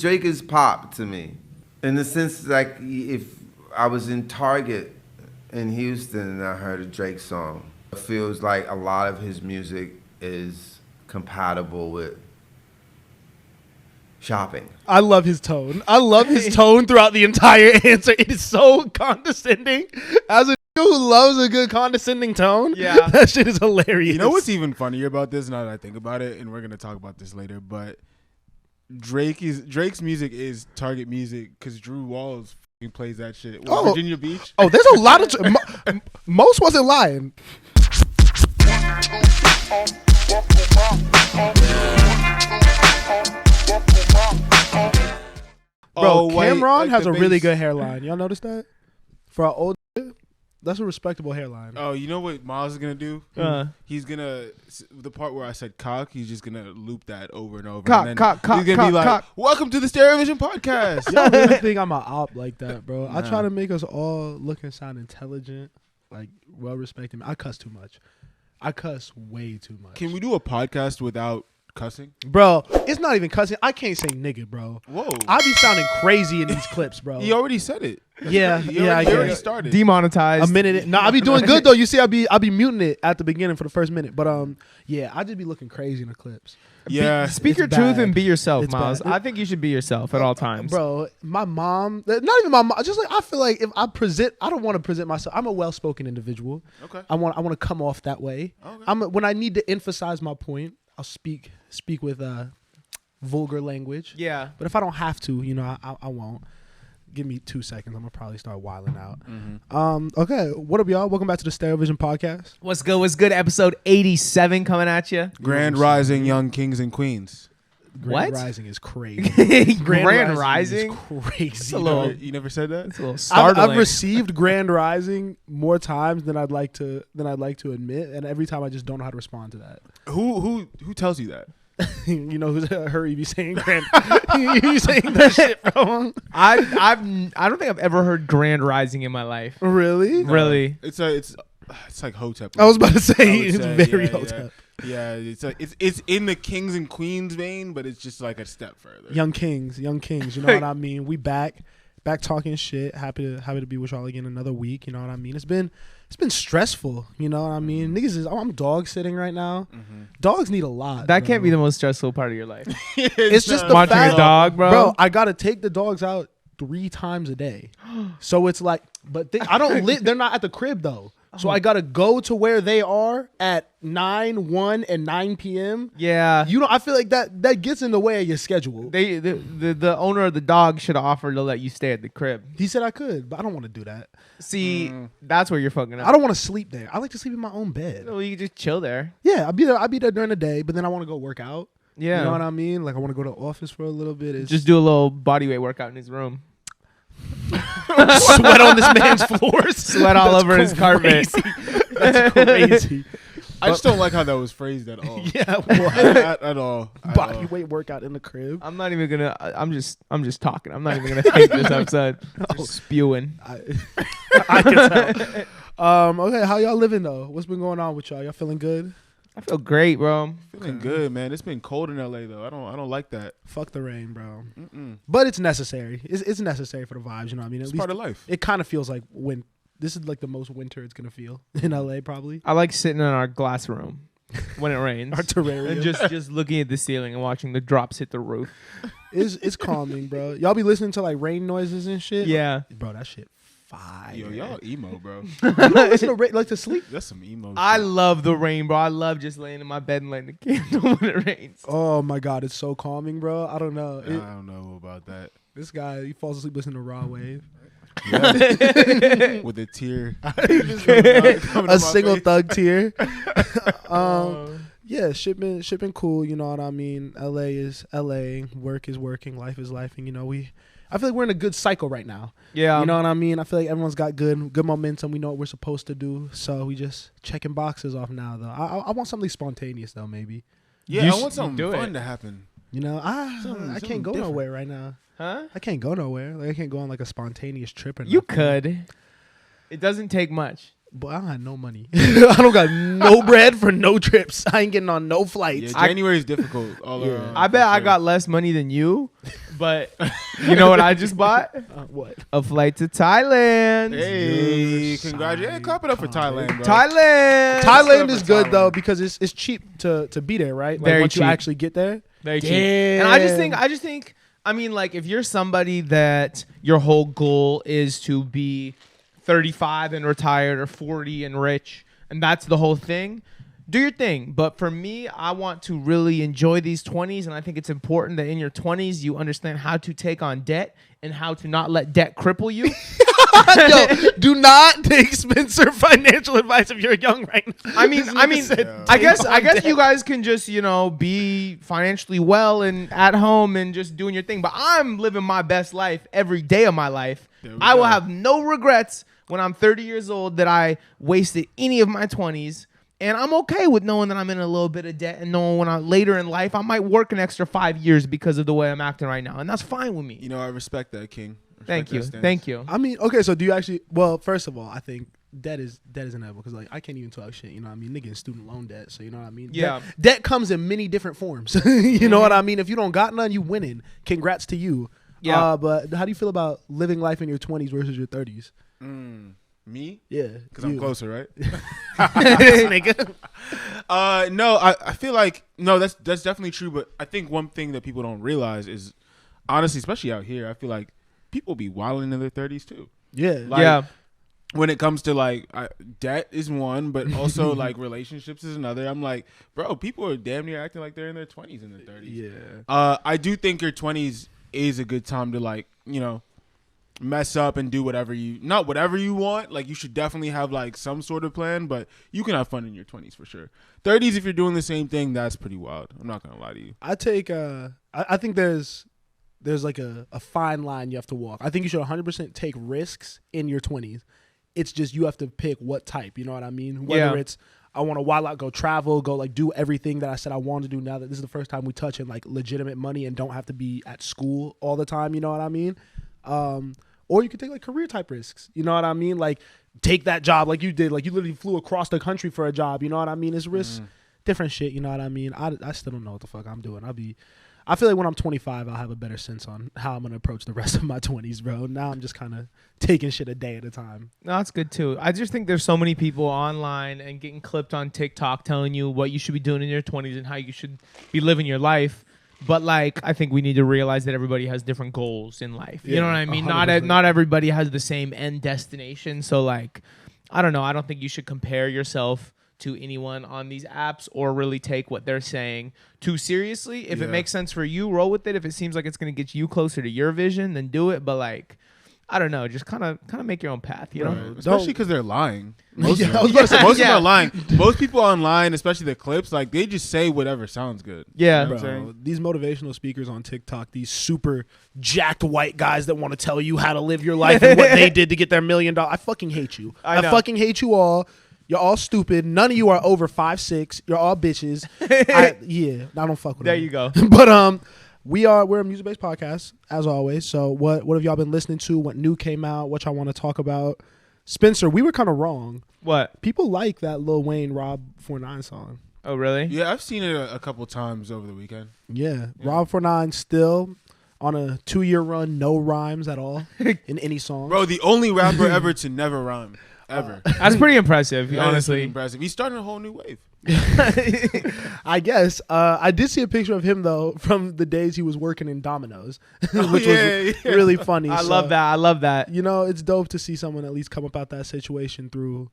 Drake is pop to me, in the sense like if I was in Target in Houston and I heard a Drake song, it feels like a lot of his music is compatible with shopping. I love his tone. I love his tone throughout the entire answer. It is so condescending. As a who loves a good condescending tone, yeah, that shit is hilarious. You know what's even funnier about this? Now that I think about it, and we're gonna talk about this later, but Drake's music is Target music because Drew Walls plays that shit. Virginia Beach. Oh, there's a lot of most wasn't lying. Bro, Cameron has a really good hairline. Y'all notice that? For our old, that's a respectable hairline. Oh, you know what Miles is gonna do? He's gonna the part where I said cock. He's just gonna loop that over and over. Cock, and cock, he's gonna be like, "Welcome to the StereoVision podcast." Y'all really think I'm an op like that, bro? I try to make us all look and sound intelligent, like well respected. I cuss too much. I cuss way too much. Can we do a podcast without cussing? Bro, it's not even cussing. I can't say nigga, bro. Whoa. I be sounding crazy in these clips, bro. He already said it. Yeah, I already started. Demonetized. A minute. No, I be doing good though. You see, I be muting it at the beginning for the first minute. But yeah, I just be looking crazy in the clips. Yeah. Speak your truth and be yourself, Miles. I think you should be yourself at all times. Bro, my mom, not even my mom, just like I feel like if I present, I don't want to present myself. I'm a well-spoken individual. Okay. I want to come off that way. Okay. When I need to emphasize my point, I'll speak with vulgar language. Yeah. But if I don't have to, I won't. Give me 2 seconds. I'm gonna probably start wilding out. Mm-hmm. Okay. What up, y'all? Welcome back to the StereoVision podcast. What's good? What's good? Episode 87 coming at you. Grand Rising, young kings and queens. Grand Rising is crazy. Grand Rising is crazy. You never said that? It's a little startling. I've received Grand Rising more times than I'd like to admit, and every time I just don't know how to respond to that. Who tells you that? You know who's hurry be saying grand? You saying that shit, bro? I don't think I've ever heard Grand Rising in my life. Really? No. Really? It's like Hotep. I was about to say it's very Hotep. Yeah, it's in the kings and queens vein, but it's just like a step further. Young kings. You know what I mean? We back talking shit. Happy to be with y'all again another week. You know what I mean? It's been stressful. You know what I mean? Niggas I'm dog sitting right now. Mm-hmm. Dogs need a lot. That can't be the most stressful part of your life. It's just the watching fact, a dog, bro. Bro, I gotta take the dogs out 3 times a day. So it's like, but I don't live. They're not at the crib though. So I gotta go to where they are at 9, 1, and 9 p.m. Yeah. I feel like that gets in the way of your schedule. The owner of the dog should have offered to let you stay at the crib. He said I could, but I don't want to do that. See, that's where you're fucking up. I don't want to sleep there. I like to sleep in my own bed. Well, you can just chill there. Yeah, I'll be there during the day, but then I want to go work out. Yeah. You know what I mean? Like I want to go to the office for a little bit. Just do a little bodyweight workout in his room. Sweat on this man's floors. Sweat all over his carpet. That's crazy. I just don't like how that was phrased at all. Yeah, at all. Body weight workout in the crib. I'm not even gonna. I'm just talking. I'm not even gonna take this outside. Just spewing. I can tell. Okay, how y'all living though? What's been going on with y'all? Y'all feeling good? I feel great, bro. Feeling good, man. It's been cold in LA though. I don't like that. Fuck the rain, bro. But it's necessary. It's necessary for the vibes. You know what I mean? It's part of life. It kind of feels like when this is like the most winter it's gonna feel in LA probably. I like sitting in our glass room when it rains. Our terrarium. And just looking at the ceiling and watching the drops hit the roof. It's calming, bro. Y'all be listening to like rain noises and shit. Yeah, bro, that shit. Fire. Yo, y'all emo, bro. You don't listen to rain like to sleep. That's some emo. I shit. love the rain, bro. I love just laying in my bed and lighting the candle when it rains. Oh my god, it's so calming, bro. I don't know. I don't know about that. This guy, he falls asleep listening to Raw Wave. Yeah. With a tear. A single thug tear. Yeah, shipping cool, you know what I mean? LA is LA, work is working, life is lifing, you know. I feel like we're in a good cycle right now. Yeah. You know what I mean? I feel like everyone's got good momentum. We know what we're supposed to do. So we just checking boxes off now though. I want something spontaneous though, maybe. Yeah, I want something fun to happen. You know, I can't go nowhere right now. Huh? I can't go nowhere. Like I can't go on like a spontaneous trip or nothing. You could. It doesn't take much. But I don't have no money. I don't got no bread for no trips. I ain't getting on no flights. Yeah, January is difficult all around. I bet I got less money than you, But you know what I just bought? What? A flight to Thailand. Hey, congratulations. Clap it up for Thailand, bro. Thailand is good though because it's cheap to be there, right? Like Very once you cheap. actually get there. Very cheap. And I just think, I mean, like, if you're somebody that your whole goal is to be 35 and retired or 40 and rich, and that's the whole thing, do your thing. But for me, I want to really enjoy these 20s, and I think it's important that in your 20s you understand how to take on debt and how to not let debt cripple you. Yo, do not take Spencer financial advice if you're young right now. I mean, I guess you guys can just, be financially well and at home and just doing your thing. But I'm living my best life every day of my life. I will have no regrets when I'm 30 years old that I wasted any of my 20s. And I'm okay with knowing that I'm in a little bit of debt and knowing when later in life I might work an extra 5 years because of the way I'm acting right now. And that's fine with me. I respect that, King. Thank you. I mean, okay, so do you actually? Well, first of all, I think debt is inevitable because like I can't even talk shit. You know what I mean? Nigga in student loan debt, so you know what I mean? Yeah. Debt comes in many different forms. You know what I mean? If you don't got none, you winning. Congrats to you. Yeah. But how do you feel about living life in your 20s versus your 30s? Me? Yeah. Because I'm closer, right? Nigga. No, I feel like that's definitely true. But I think one thing that people don't realize is, honestly, especially out here, I feel like people be wilding in their 30s too. Yeah. When it comes to like debt is one, but also like relationships is another. I'm like, bro, people are damn near acting like they're in their 20s and their 30s. Yeah. I do think your 20s is a good time to like, mess up and do whatever you want. Like you should definitely have like some sort of plan, but you can have fun in your 20s for sure. 30s, if you're doing the same thing, that's pretty wild. I'm not gonna lie to you. I think there's like a fine line you have to walk. I think you should 100% take risks in your 20s. It's just you have to pick what type. You know what I mean? Whether it's I want to wild out, go travel, go like do everything that I said I want to do. Now that this is the first time we touch in like legitimate money and don't have to be at school all the time. You know what I mean? Or you could take like career type risks. You know what I mean? Like take that job like you did. Like you literally flew across the country for a job. You know what I mean? It's risks, different shit. You know what I mean? I still don't know what the fuck I'm doing. I feel like when I'm 25, I'll have a better sense on how I'm going to approach the rest of my 20s, bro. Now I'm just kind of taking shit a day at a time. No, that's good too. I just think there's so many people online and getting clipped on TikTok telling you what you should be doing in your 20s and how you should be living your life. But like, I think we need to realize that everybody has different goals in life. You know what I mean? 100%. Not everybody has the same end destination. So like, I don't know. I don't think you should compare yourself to anyone on these apps or really take what they're saying too seriously. If it makes sense for you, roll with it. If it seems like it's going to get you closer to your vision, then do it. But like, I don't know, just kind of make your own path, you know? Especially because they're lying. Most Yeah, of them. I was about to say, Most of them are lying. Most people online, especially the clips, like they just say whatever sounds good. Yeah. You know what I'm Bro, saying? these motivational speakers on TikTok, these super jacked white guys that want to tell you how to live your life and what they did to get their $1 million. I fucking hate you. I know. fucking hate you all. You're all stupid. None of you are over 5'6". You're all bitches. I don't fuck with There them. you go. But we're a music based podcast as always. So what have y'all been listening to? What new came out? What y'all want to talk about? Spencer, we were kind of wrong. What? People like that Lil Wayne Rob 49 song. Oh, really? Yeah, I've seen it a couple times over the weekend. Yeah. Rob 49 still on a 2-year run, no rhymes at all in any song. Bro, the only rapper ever to never rhyme. Ever. That's pretty impressive, That is honestly. pretty impressive. He's starting a whole new wave. I guess. I did see a picture of him though from the days he was working in Domino's, which was really funny. I love that. You know, it's dope to see someone at least come up out that situation through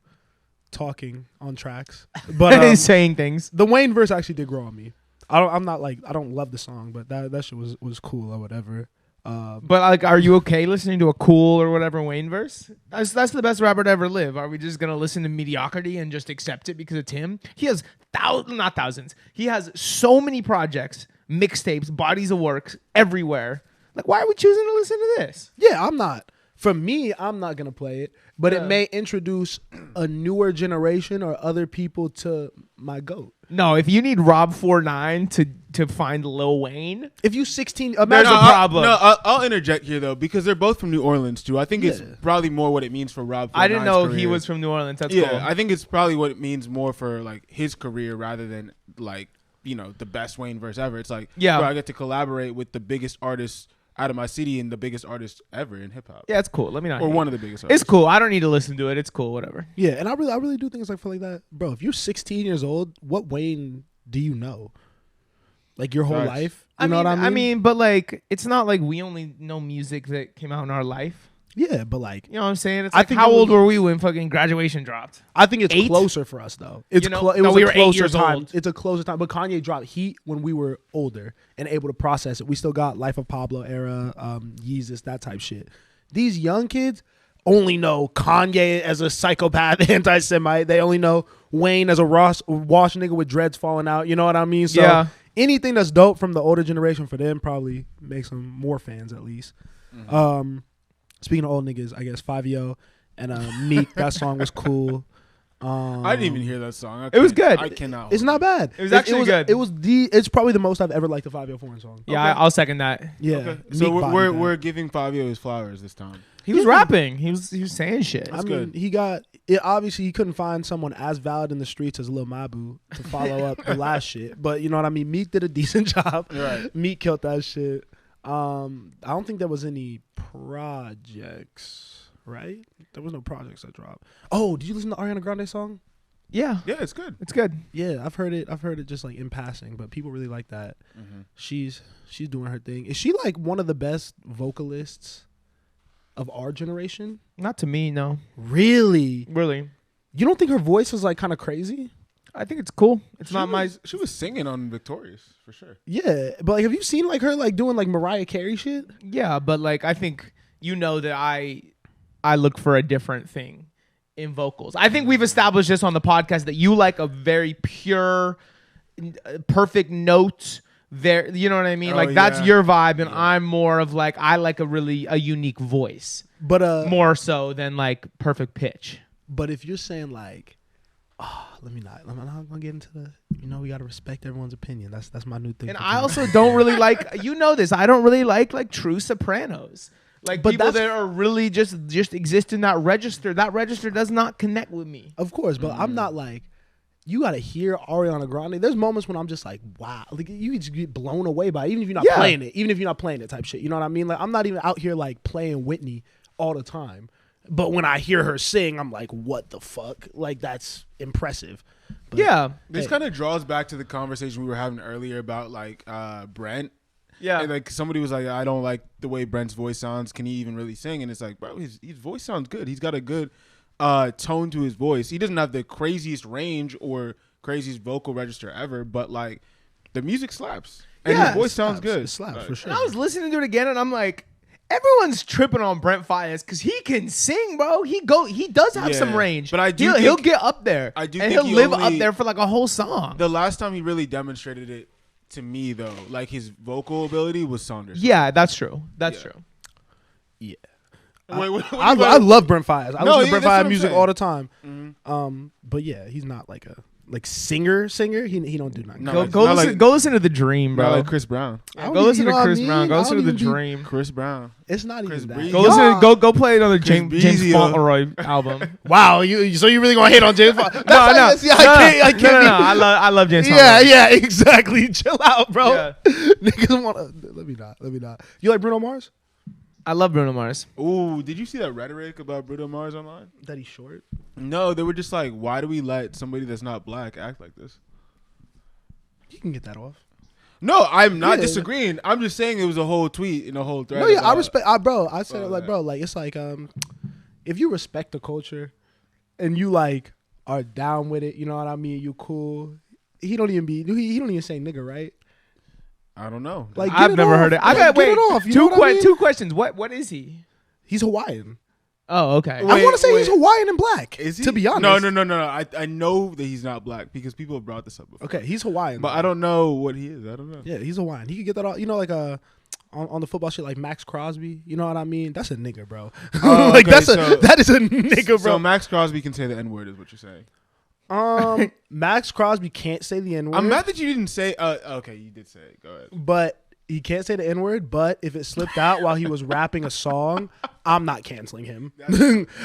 talking on tracks. But saying things. the Wayne verse actually did grow on me. I don't love the song, but that shit was cool or whatever. But like, are you okay listening to a cool or whatever Wayne verse? That's the best rapper to ever live. Are we just gonna listen to mediocrity and just accept it because it's him? He has not thousands. He has so many projects, mixtapes, bodies of work everywhere. Like, why are we choosing to listen to this? Yeah, I'm not. For me, I'm not gonna play it, but it may introduce a newer generation or other people to my GOAT. No, if you need Rob 49 to find Lil Wayne, If you 16, there's imagine a problem. I'll interject here though because they're both from New Orleans too. I think it's probably more what it means for Rob. I didn't know 49's he career. was from New Orleans. That's Yeah, cool. I think it's probably what it means more for like his career rather than like the best Wayne verse ever. It's like, Yeah. bro, I get to collaborate with the biggest artists out of my city and the biggest artist ever in hip hop. Yeah, it's cool. Let me not. Or hate. one of the biggest artists. It's cool. I don't need to listen to it. It's cool. Whatever. Yeah, and I really do things like feel like that, bro. If you're 16 years old, what Wayne do you know? Like your whole Facts. life? You know what I mean? I mean, but like, it's not like we only know music that came out in our life. Yeah, but like, You know what I'm saying? It's I like, think how it was- old were we when fucking Graduation dropped? I think it's 8? closer for us though. It's You know? it No, was we a were 8 closer years time. old. It's a closer time. But Kanye dropped Heat when we were older and able to process it. We still got Life of Pablo era, Yeezus, that type shit. These young kids only know Kanye as a psychopath, anti-Semite. They only know Wayne as a wash nigga with dreads falling out. You know what I mean? So Yeah. anything that's dope from the older generation for them probably makes them more fans at least. Speaking of old niggas, I guess Fivio and Meek, that song was cool. I didn't even hear that song. It was good. I cannot. It's not bad. It was actually good. It's probably the most I've ever liked a 504 song. Yeah, I'll second that. Yeah. Okay. Meek So bodied we're that. we're giving Fabio his flowers this time. He was Yeah. rapping. He was saying shit. I mean, good. he got it. Obviously, he couldn't find someone as valid in the streets as Lil Mabu to follow up the last shit. But you know what I mean. Meek did a decent job. Right. Meek killed that shit. I don't think there was any projects. Right? There was no projects that dropped. Oh, did you listen to Ariana Grande song? Yeah, Yeah, it's good. it's good. Yeah, I've heard it. I've heard it just like in passing, but people really like that. She's doing her thing. Is she like one of the best vocalists of our generation? Not to me, no. Really? Really. You don't think her voice is like kind of crazy? I think it's cool. It's not my. She was singing on Victorious for sure. Yeah, but like, have you seen like her like doing like Mariah Carey shit? Yeah, but like, I think you know that I look for a different thing in vocals. I think we've established this on the podcast that you like a very pure, perfect note. There, you know what I mean? Oh, Like that's yeah. your vibe, and I'm more of like I like a unique voice But more so than like perfect pitch. but if you're saying like, I'm not gonna get into the. You know, we gotta respect everyone's opinion. That's my new thing. And for I tonight. also don't really like, you know this, I don't really like true sopranos. Like But people that's- that are really just exist in that register. That register does not connect with me. Of course, but I'm not like. You gotta hear Ariana Grande. There's moments when I'm just like, wow, like you just get blown away by it, even if you're not Yeah. playing it, even if you're not playing it type shit. You know what I mean? Like I'm not even out here like playing Whitney all the time, but when I hear her sing, I'm like, what the fuck? Like that's impressive. But, Yeah. This Hey. kind of draws back to the conversation we were having earlier about like Brent. Yeah. And, like somebody was like, I don't like the way Brent's voice sounds. Can he even really sing? And it's like, bro, his voice sounds good. He's got a good tone to his voice. He doesn't have the craziest range or craziest vocal register ever, but like the music slaps and Yeah, his voice it sounds slaps. good. It slaps Like, for sure. And I was listening to it again, and I'm like, everyone's tripping on Brent Faiyaz because he can sing, bro. He does have Yeah, some range, but I do he'll think- get up there. I do and think he'll he live up only- there for like a whole song. The last time he really demonstrated it to me, though, like his vocal ability was Saunders. Yeah, that's true. That's Yeah. true. Yeah. Wait, what I love Brent Faiyaz. I No, listen to yeah, Brent that's what Faiyaz I'm music saying. all the time. But yeah, he's not like a singer. He don't do nothing. No, Go it's go not listen, like- go listen to The Dream, Bro, bro. like Chris Brown. I Yeah, don't go even- listen you know to what I Chris mean? Brown. Go I listen to don't The even be- Dream. Chris Brown. It's not Chris even that. Breezy. Go Y'all- listen. Go play it on the James Beezy, Fauntleroy album. Wow, so you really gonna hate on James? That's No, like- no, see, I no, can't no, be- no. I love James. Yeah, Fauntleroy. yeah, exactly. Chill out, bro. Yeah. Niggas want to. Let me not. You like Bruno Mars? I love Bruno Mars. Ooh, did you see that rhetoric about Bruno Mars online? That he's short. No, they were just like, why do we let somebody that's not black act like this? You can get that off. No, I'm not Yeah. disagreeing. I'm just saying it was a whole tweet and a whole thread. No, yeah, I about- respect. Bro, I said it like, bro, like it's like if you respect the culture and you like are down with it, you know what I mean? You cool. He don't even say nigga, right? I don't know. Like get I've it never off. heard it. I Like, got get wait. it off. You know what I mean? Two questions. What is he? He's Hawaiian. Oh, okay. I want to say he's wait. Hawaiian and black. Is he? To be honest. No. I know that he's not black because people have brought this up before. Okay, he's Hawaiian. But I don't know what he is. I don't know. Yeah, he's Hawaiian. He could get that all. You know, like on the football shit, like Max Crosby. You know what I mean? That's a nigga, bro. Oh, like okay, that is a nigga, bro. So Max Crosby can say the N word, is what you're saying. Max Crosby can't say the N word. I'm mad that you didn't say. Okay, you did say it. Go ahead. But he can't say the N word. But if it slipped out while he was rapping a song, I'm not canceling him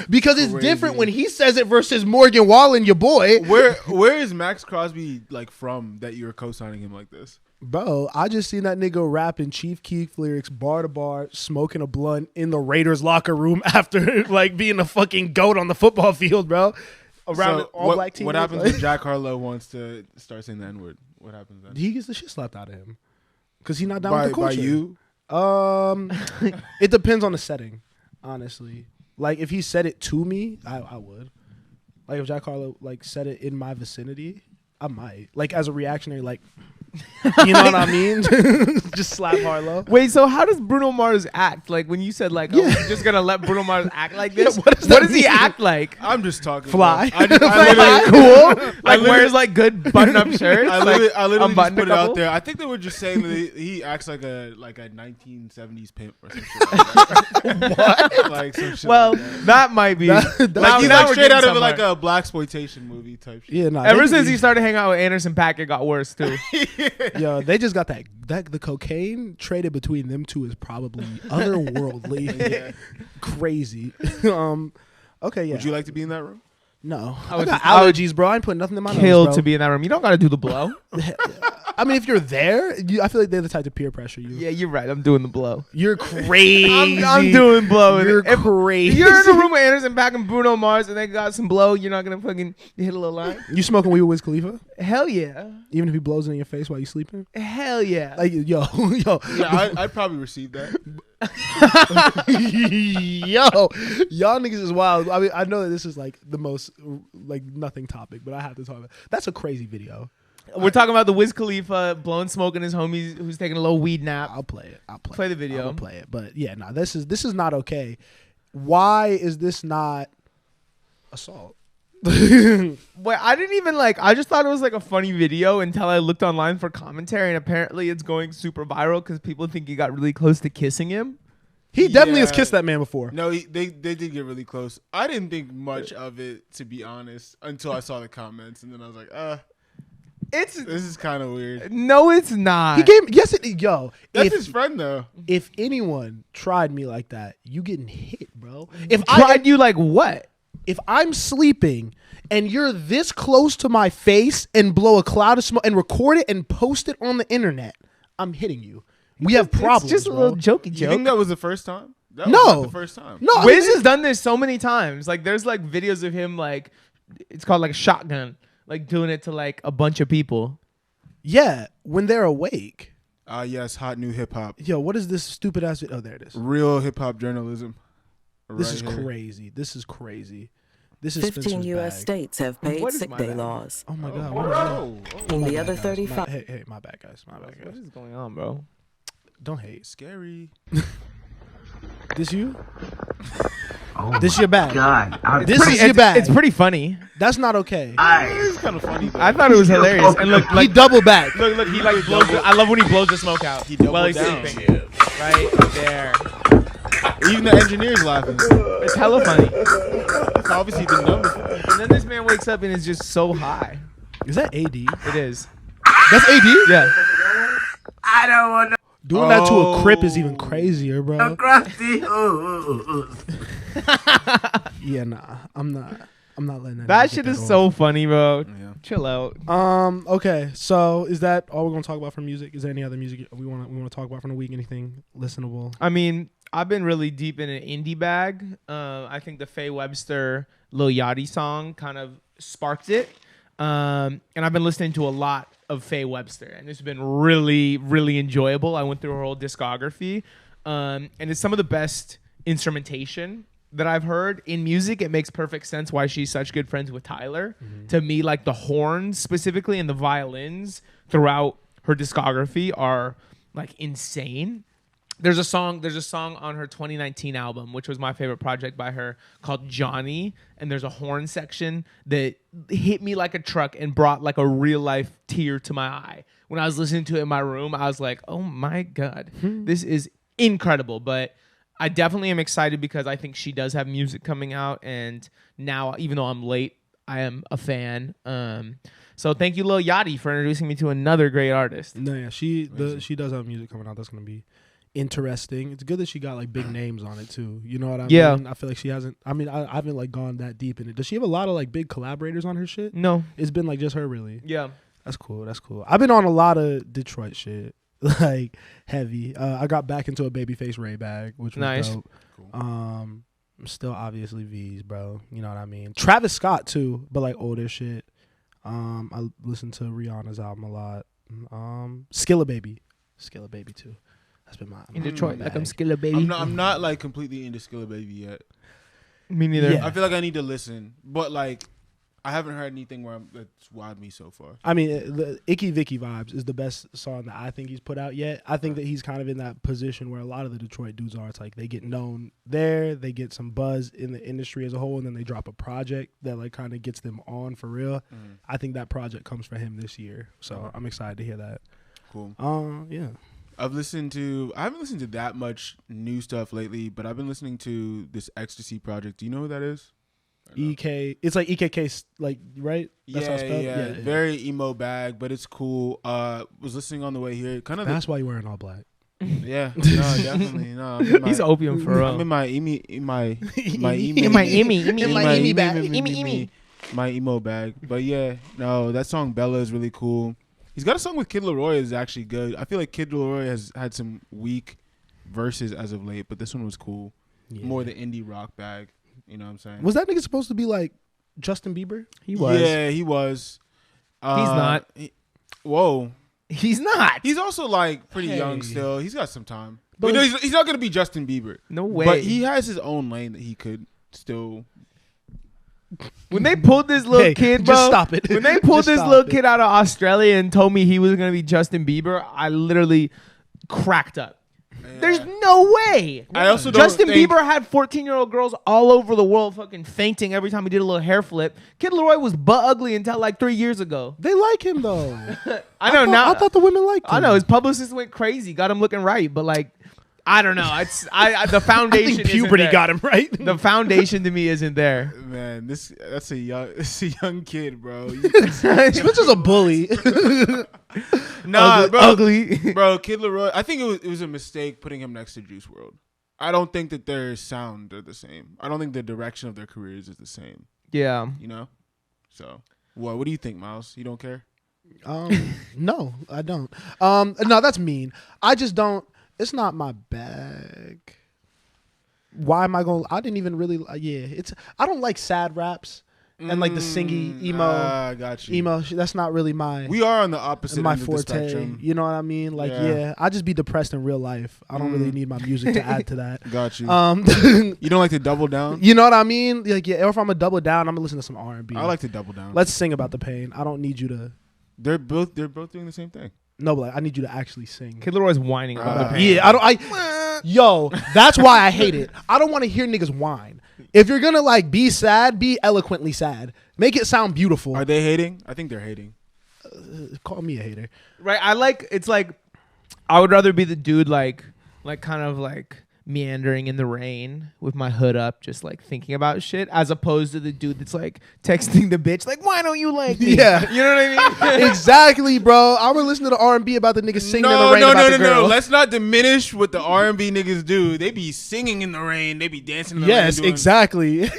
because it's crazy. different when he says it versus Morgan Wallen, your boy. Where is Max Crosby like from that you're co-signing him like this? Bro, I just seen that nigga rapping Chief Keef lyrics bar to bar, smoking a blunt in the Raiders locker room after like being a fucking goat on the football field, bro. Around an all black team. What happens when Jack Harlow wants to start saying the N-word? What happens then? He gets the shit slapped out of him because he's not down with the culture. By you? It depends on the setting, honestly. Like if he said it to me, I would. Like if Jack Harlow like said it in my vicinity, I might. Like as a reactionary, like you know what I mean? Just slap Harlow. Wait, so how does Bruno Mars act? Like when you said like, oh, we're just gonna let Bruno Mars act like this? What what does he act like? I'm just talking. Fly. I Like cool? Like wears like good button-up shirts? I literally just unbuttoned put a it out couple? there. I think they were just saying that he acts like a 1970s pimp or some shit like that. What? Like some shit Well, like that. that might be. Like he's now like we're straight out getting of like somewhere. a blaxploitation movie type shit. Yeah, no. Ever since he started hanging out with Anderson .Paak, it got worse too. Yo, they just got that the cocaine traded between them two is probably otherworldly, crazy. Okay, yeah. Would you like to be in that room? No, I I would- got I would allergies, bro. I ain't putting nothing in my Killed nose, to bro. be in that room. You don't gotta do the blow. I mean, if you're there, I feel like they're the type to peer pressure you. Yeah, you're right. I'm doing the blow. You're crazy. I'm doing blow. You're If crazy. you're in a room with Anderson .Paak and Bruno Mars and they got some blow, you're not gonna fucking hit a little line. You smoking weed with Wiz Khalifa? Hell yeah. Even if he blows it in your face while you sleeping? Hell yeah. Like, yo, Yeah, I'd probably receive that. yo, y'all niggas is wild. I mean, I know that this is like the most like nothing topic, but I have to talk about. That's a crazy video. We're talking about the Wiz Khalifa blowing smoke in his homies who's taking a little weed nap. I'll play it. Play the video. I'll play it. But yeah, no, this is not okay. Why is this not assault? Wait, I didn't even like. I just thought it was like a funny video until I looked online for commentary, and apparently it's going super viral because people think he got really close to kissing him. He definitely has Yeah. kissed that man before. No, they did get really close. I didn't think much of it, to be honest, until I saw the comments, and then I was like, It's this is kind of weird. no, it's not. He gave yo. That's if, his friend though. if anyone tried me like that, you getting hit, bro. Tried you like what? If I'm sleeping and you're this close to my face and blow a cloud of smoke and record it and post it on the internet, I'm hitting you. We have problems, It's just bro. a little jokey You joke. think that was the first time? That was No. not the first time. No, I Wiz mean, has done this so many times. Like there's like videos of him like it's called like a shotgun, like doing it to like a bunch of people. yeah, when they're awake. Yes, hot new hip hop. Yo, what is this stupid ass? Oh, there it is. Real hip hop journalism. This right is here. crazy. This is crazy. This is 15 Spencer's U.S. bag. states have paid What is sick my day bag? laws. Oh my god. What is that? In the other Guys, 35. Hey, my bad, guys. My bad, What guys. is going on, bro? Don't hate. Scary. This you? Oh This your bag. God. This is your bag. It's pretty funny. That's not okay. This is kind of funny though. I thought it was hilarious. And look, He like double back. look, he like blows. I love when he blows the smoke out He doubled while he's down. sleeping. Right there. Even the engineer's laughing. It's hella funny. It's obviously been done before. And then this man wakes up and is just so high. Is that AD? It is. That's AD? Yeah. I don't want to Doing that to a crip is even crazier, bro. crusty. Yeah, nah. I'm not letting that. That nigga shit get is off. so funny, bro. Yeah. Chill out. Okay, so is that all we're gonna talk about for music? Is there any other music we wanna talk about from the week? Anything listenable? I mean, I've been really deep in an indie bag. I think the Faye Webster Lil Yachty song kind of sparked it. And I've been listening to a lot of Faye Webster, and it's been really, really enjoyable. I went through her whole discography, and it's some of the best instrumentation that I've heard in music. It makes perfect sense why she's such good friends with Tyler. To me, like the horns specifically and the violins throughout her discography are like insane. There's a song on her 2019 album, which was my favorite project by her, called Johnny, and there's a horn section that hit me like a truck and brought like a real life tear to my eye. When I was listening to it in my room, I was like, "Oh my god, this is incredible." But I definitely am excited because I think she does have music coming out, and now even though I'm late, I am a fan. So thank you, Lil Yachty, for introducing me to another great artist. No, yeah, she does have music coming out that's gonna be interesting. It's good that she got like big names on it too. You know what I Yeah. mean? I feel like she hasn't. I mean, I haven't like gone that deep in it. Does she have a lot of like big collaborators on her shit? No, It's been like just her really. yeah. That's cool. That's cool. I've been on a lot of Detroit shit, like heavy. I got back into a Babyface Ray bag, which was Nice. dope. Cool. I'm still obviously V's, bro. You know what I mean? Travis Scott too, but like older shit. I listen to Rihanna's album a lot. Skilla Baby too. That's been my In Detroit, like I'm bag. Skilla baby. I'm not like completely into Skilla Baby yet. Me neither. Yeah. I feel like I need to listen, but like I haven't heard anything that's wowed me so far. I mean, the Icky Vicky Vibes is the best song that I think he's put out yet. I think that he's kind of in that position where a lot of the Detroit dudes are. It's like they get known there, they get some buzz in the industry as a whole, and then they drop a project that like kind of gets them on for real. I think that project comes for him this year, so I'm excited to hear that. Cool. Yeah. I haven't listened to that much new stuff lately, but I've been listening to this Ecstasy project. Do you know who that is? EK, it's like EKK, like right? That's how it's spelled? Yeah. Very emo bag, but it's cool. Was listening on the way here. Kind of. That's why you're wearing all black. Yeah. No, definitely. No. I'm in my- He's opium for real. I'm in my emo my emo bag. But yeah, no, that song Bella is really cool. He's got a song with Kid Laroi is actually good. I feel like Kid Laroi has had some weak verses as of late, but this one was cool. Yeah. More the indie rock bag. You know what I'm saying? Was that nigga supposed to be like Justin Bieber? He was. Yeah, he was. He's not. Whoa. He's not. He's also like pretty Hey. young still. He's got some time. But- But he's not going to be Justin Bieber. No way. But he has his own lane that he could still. When they pulled this little Hey, kid, bro. just stop it. When they pulled Just this stop little it. kid out of Australia and told me he was gonna be Justin Bieber, I literally cracked up. There's no way. I also don't Justin think- Bieber had 14-year-old girls all over the world fucking fainting every time he did a little hair flip. Kid Laroi was butt ugly until like 3 years ago. They like him though. I know now. I thought the women liked him. I know his publicist went crazy, got him looking right, but like, I don't know. It's the foundation. I think puberty isn't there. got him right. The foundation to me isn't there. Man, that's a young kid, bro. Switch is a bully. Nah, bro. Ugly. Bro, Kid Laroi. I think it was a mistake putting him next to Juice WRLD. I don't think that their sound are the same. I don't think the direction of their careers is the same. Yeah. You know. So, what do you think, Miles? You don't care? No, I don't. No, that's mean. I just don't. It's not my bag. Why am I going? I didn't even really. It's. I don't like sad raps and like the singy emo. Got you. Emo. That's not really my. We are on the opposite my end of the forte. spectrum. You know what I mean? Like, yeah, I just be depressed in real life. I don't really need my music to add to that. Got you. You You don't like to double down? know what I mean? Like, yeah. Or if I'm a double down, I'm gonna listen to some R&B. I like to double down. Let's sing about the pain. I don't need you to. They're both doing the same thing. No, but like, I need you to actually sing. Kid Laroi's whining about the pain. Yeah, I don't. Yo, that's why I hate it. I don't want to hear niggas whine. If you're gonna like be sad, be eloquently sad. Make it sound beautiful. Are they hating? I think they're hating. Call me a hater. Right. It's like, I would rather be the dude like kind of like meandering in the rain with my hood up, just like thinking about shit, as opposed to the dude that's like texting the bitch like, why don't you like me? Yeah. You know what I mean? Exactly, bro. I would listen to the R&B about the niggas singing in the rain about the girl. Let's not diminish what the R&B niggas do. They be singing in the rain. They be dancing in the rain. Yes, doing exactly.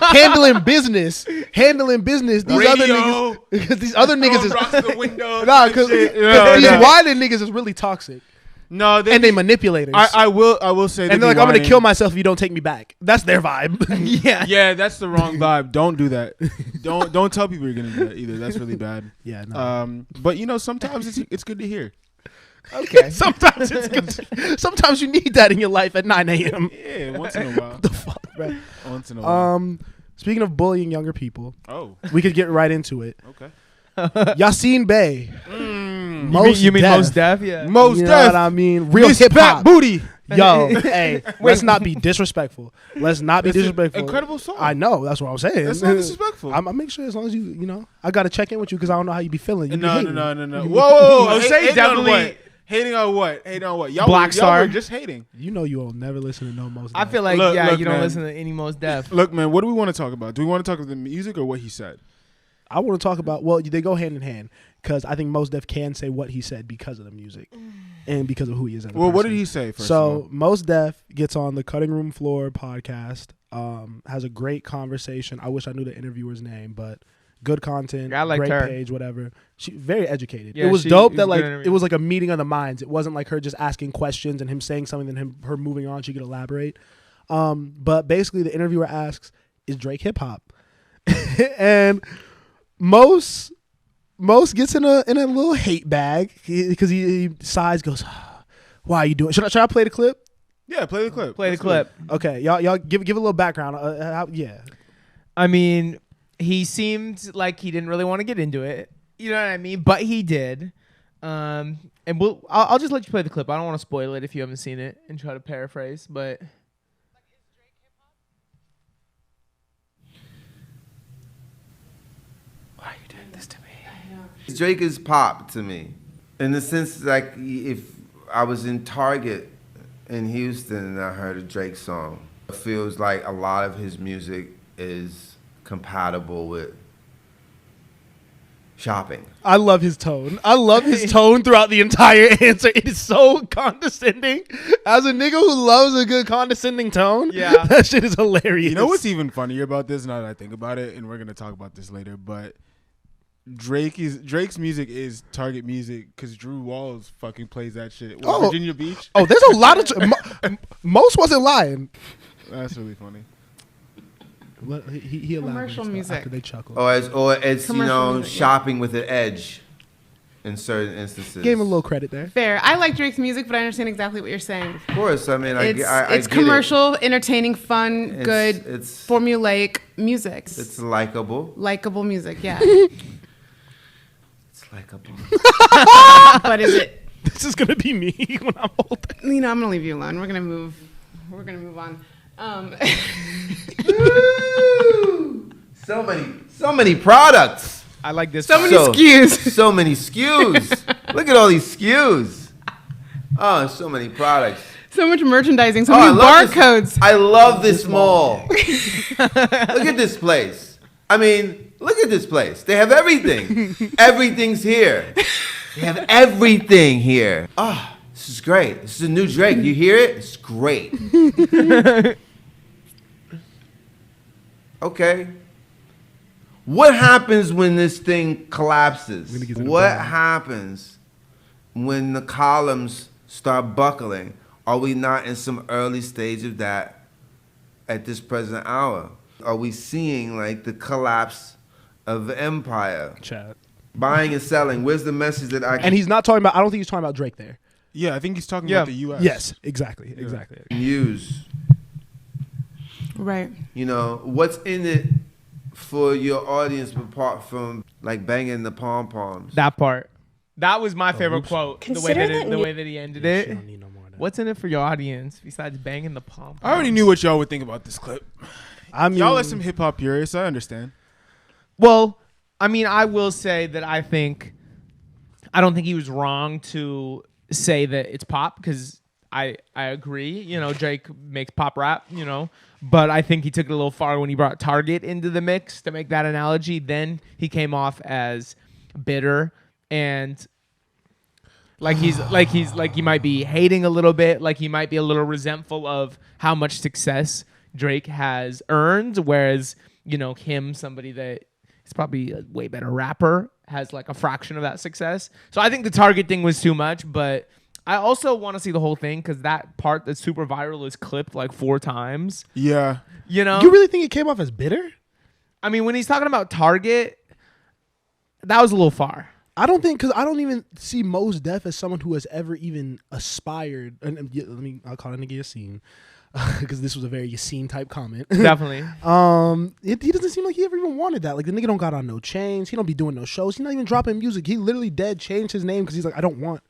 Handling business. These radio. these other niggas is Rocks the window. nah, because these whining niggas is really toxic No, and they manipulators. I will say. and they're like, I'm gonna kill myself if you don't take me back. That's their vibe. Yeah. Yeah, that's the wrong vibe. Don't do that. Don't tell people you're gonna do that either. That's really bad. Yeah, no. But sometimes it's good to hear. Okay. Sometimes it's good. Sometimes you need that in your life at 9 a.m. Yeah, once in a while. The fuck, bro. Once in a while. Speaking of bullying younger people, Oh, we could get right into it. okay. Yassine Bey, You mean Most Def? Yeah. Most you know Def. what I mean? Real Miss hip Fat hop. Booty. Yo, hey, let's not be disrespectful. Let's not be It's an disrespectful. incredible song. I know. That's what I'm saying. That's not disrespectful. I'm make sure as long as you know, I gotta check in with you because I don't know how you be feeling. You be No. hating. Whoa. I would say definitely- Hating on what? Hating on what? Y'all Black y'all Star. were just hating. You know you will never listen to no Most. I Def. feel like, Look, you don't man. listen to any Most Def. Look, man, what do we want to talk about? Do we want to talk about the music or what he said? I want to talk about. Well, they go hand in hand because I think Most Def can say what he said because of the music and because of who he is. As a Well, what did person. he say first? of So all? Most Def gets on the Cutting Room Floor podcast, has a great conversation. I wish I knew the interviewer's name, but good content, Yeah, I liked great her. page, whatever. She very educated. Yeah, it was she dope was that good like interview. it was like a meeting of the minds. It wasn't like her just asking questions and him saying something, then her moving on. She could elaborate. But basically, the interviewer asks, "Is Drake hip hop?" And most gets in a little hate bag because he sighs, goes, "Why are you doing?" Should I play the clip? Yeah, play the clip. Play the Let's do clip. it. Okay, y'all give a little background. Yeah, I mean, he seemed like he didn't really want to get into it. You know what I mean? But he did. And I'll just let you play the clip. I don't want to spoil it if you haven't seen it and try to paraphrase. But Why are you doing this to me? Drake is pop to me, in the sense like if I was in Target in Houston and I heard a Drake song, it feels like a lot of his music is compatible with shopping. I love his tone. I love his tone throughout the entire answer. It is so condescending. As a nigga who loves a good condescending tone, Yeah. that shit is hilarious. You know what's even funnier about this? Now that I think about it, and we're gonna talk about this later, but Drake's music is Target music because Drew Walls fucking plays that shit. What, Oh. Virginia Beach. Oh, there's a lot of most wasn't lying. That's really funny. He Commercial elaborates music. after they chuckle. Or it's Commercial music, yeah. shopping with an edge in certain instances. Gave him a little credit there. Fair. I like Drake's music, but I understand exactly what you're saying. Of course, I mean, It's I get commercial, entertaining, fun, It's- good, it's- formulaic music. It's likable. Likeable music, yeah. It's likable. But is it? This is gonna be me when I'm older. I'm gonna leave you alone. We're gonna move on. So many products. I like this. So part. many SKUs. So many SKUs. Look at all these SKUs. Oh, so many products. So much merchandising. So Oh, I many love barcodes. this. I love this mall. Look at this place. I mean, look at this place. They have everything. Everything's here. They have everything here. Oh, this is great. This is a new Drake. You hear it? It's great. Okay. What happens when this thing collapses? gonna get to the What bottom. happens when the columns start buckling? Are we not in some early stage of that at this present hour? Are we seeing like the collapse of the empire? Chad. Buying and selling. Where's the message that I And he's not talking about. I don't think he's talking about Drake there. Yeah, I think he's talking Yeah. about the U.S. Yes, exactly. can use? Right. You know, what's in it for your audience apart from like banging the pom-poms? That part. That was my favorite oops. quote. Consider The that way that he ended She it. don't need no more of that. What's in it for your audience besides banging the pom? I already knew what y'all would think about this clip. I mean, Y'all are some hip hop purists. I understand. Well, I mean, I will say that I don't think he was wrong to say that it's pop because I agree. You know, Drake makes pop rap. You know, but I think he took it a little far when he brought Target into the mix to make that analogy. Then he came off as bitter and like he might be hating a little bit, like he might be a little resentful of how much success Drake has earned, whereas him, somebody that is probably a way better rapper, has like a fraction of that success. So I think the Target thing was too much, but I also want to see the whole thing because that part that's super viral is clipped like 4 times. Yeah. You know, you really think it came off as bitter? I mean, when he's talking about Target, that was a little far. I don't think, because I don't even see Mos Def as someone who has ever even aspired. And I'll call it nigga Yassine, because this was a very Yassine type comment. Definitely. He doesn't seem like he ever even wanted that. Like the nigga don't got on no chains. He don't be doing no shows. He's not even dropping music. He literally dead changed his name because he's like, I don't want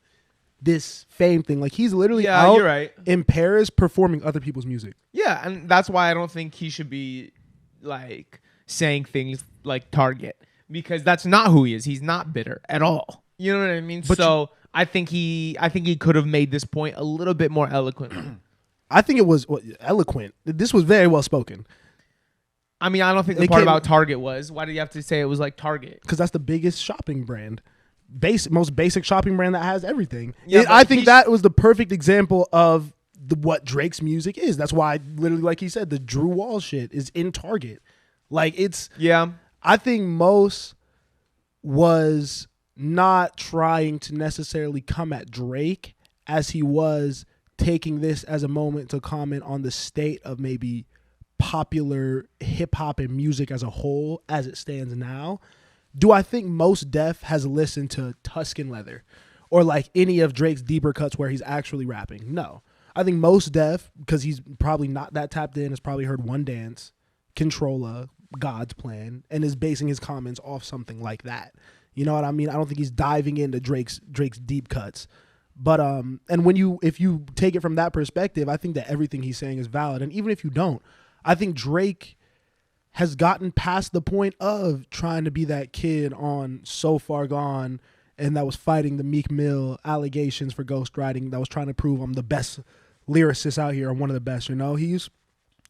this fame thing. Like he's literally out you're right. in Paris performing other people's music. Yeah, and that's why I don't think he should be like saying things like Target because that's not who he is. He's not bitter at all. You know what I mean? But so I think he could have made this point a little bit more eloquently. I think it was eloquent. This was very well spoken I mean, I don't think the It part came- about Target was. Why did you have to say it was like Target? because that's the biggest shopping brand. Most basic shopping brand that has everything. Yeah, I but think he's- that was the perfect example of what Drake's music is. That's why, literally, like he said, the Drew Wall shit is in Target. Like it's. Yeah. I think Mos was not trying to necessarily come at Drake as he was taking this as a moment to comment on the state of maybe popular hip hop and music as a whole as it stands now. Do I think Mos Def has listened to Tuscan Leather or like any of Drake's deeper cuts where he's actually rapping? No. I think Mos Def, because he's probably not that tapped in, has probably heard One Dance, Controlla, God's Plan, and is basing his comments off something like that. You know what I mean? I don't think he's diving into Drake's deep cuts. But and if you take it from that perspective, I think that everything he's saying is valid. And even if you don't, I think Drake has gotten past the point of trying to be that kid on So Far Gone and that was fighting the Meek Mill allegations for ghostwriting, that was trying to prove I'm the best lyricist out here or one of the best. You know, he's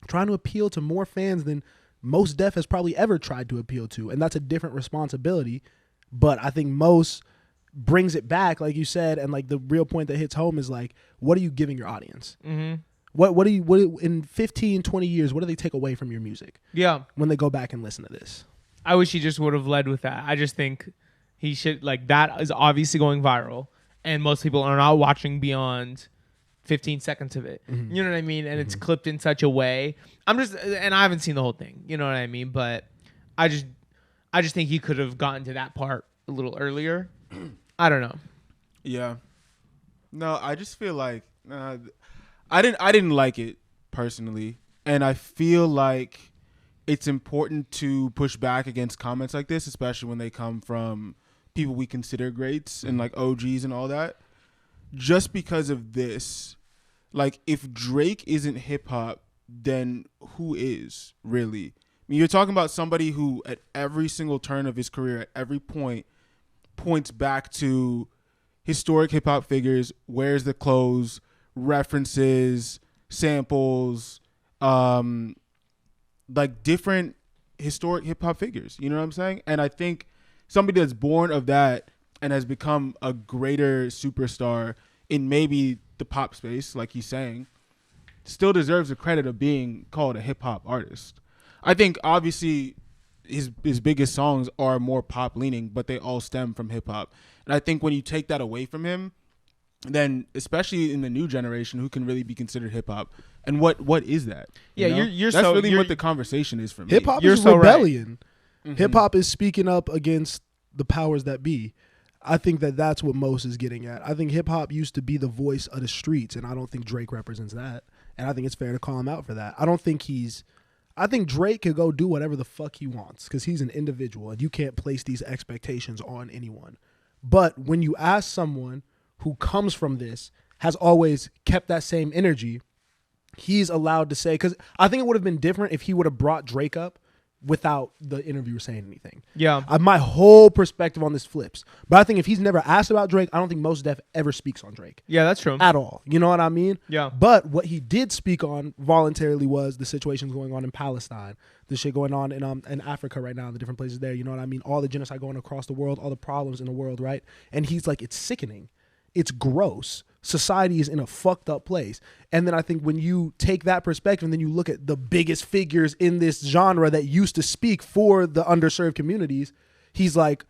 trying to appeal to more fans than Mos Def has probably ever tried to appeal to, and that's a different responsibility. But I think Mos brings it back, like you said, and like the real point that hits home is like, what are you giving your audience? Mm-hmm. What in 15, 20 years, what do they take away from your music? Yeah. When they go back and listen to this. I wish he just would have led with that. I just think he should, like, that is obviously going viral, and most people are not watching beyond 15 seconds of it. Mm-hmm. You know what I mean? And it's clipped in such a way. And I haven't seen the whole thing. You know what I mean? But I just think he could have gotten to that part a little earlier. I don't know. Yeah. No, I just feel like I didn't like it personally, and I feel like it's important to push back against comments like this, especially when they come from people we consider greats and like OGs and all that. Just because of this, like, if Drake isn't hip hop, then who is really? I mean, you're talking about somebody who at every single turn of his career, at every point, points back to historic hip hop figures, wears the clothes, references, samples, like different historic hip hop figures. You know what I'm saying? And I think somebody that's born of that and has become a greater superstar in maybe the pop space, like he's saying, still deserves the credit of being called a hip hop artist. I think obviously his biggest songs are more pop leaning, but they all stem from hip hop. And I think when you take that away from him, then especially in the new generation, who can really be considered hip hop? And what is that? Yeah, you know? you're that's so, really you're, what the conversation is for me. Hip hop You're is so right. rebellion. Mm-hmm. Hip hop is speaking up against the powers that be. I think that that's what Mos is getting at. I think hip hop used to be the voice of the streets, and I don't think Drake represents that. And I think it's fair to call him out for that. I think Drake could go do whatever the fuck he wants because he's an individual, and you can't place these expectations on anyone. But when you ask someone who comes from this, has always kept that same energy, he's allowed to say, because I think it would have been different if he would have brought Drake up without the interviewer saying anything. Yeah. My whole perspective on this flips. But I think if he's never asked about Drake, I don't think Mos Def ever speaks on Drake. Yeah, that's true. At all. You know what I mean? Yeah. But what he did speak on voluntarily was the situations going on in Palestine, the shit going on in Africa right now, the different places there. You know what I mean? All the genocide going across the world, all the problems in the world, right? And he's like, it's sickening. It's gross. Society is in a fucked up place. And then I think when you take that perspective and then you look at the biggest figures in this genre that used to speak for the underserved communities, he's like,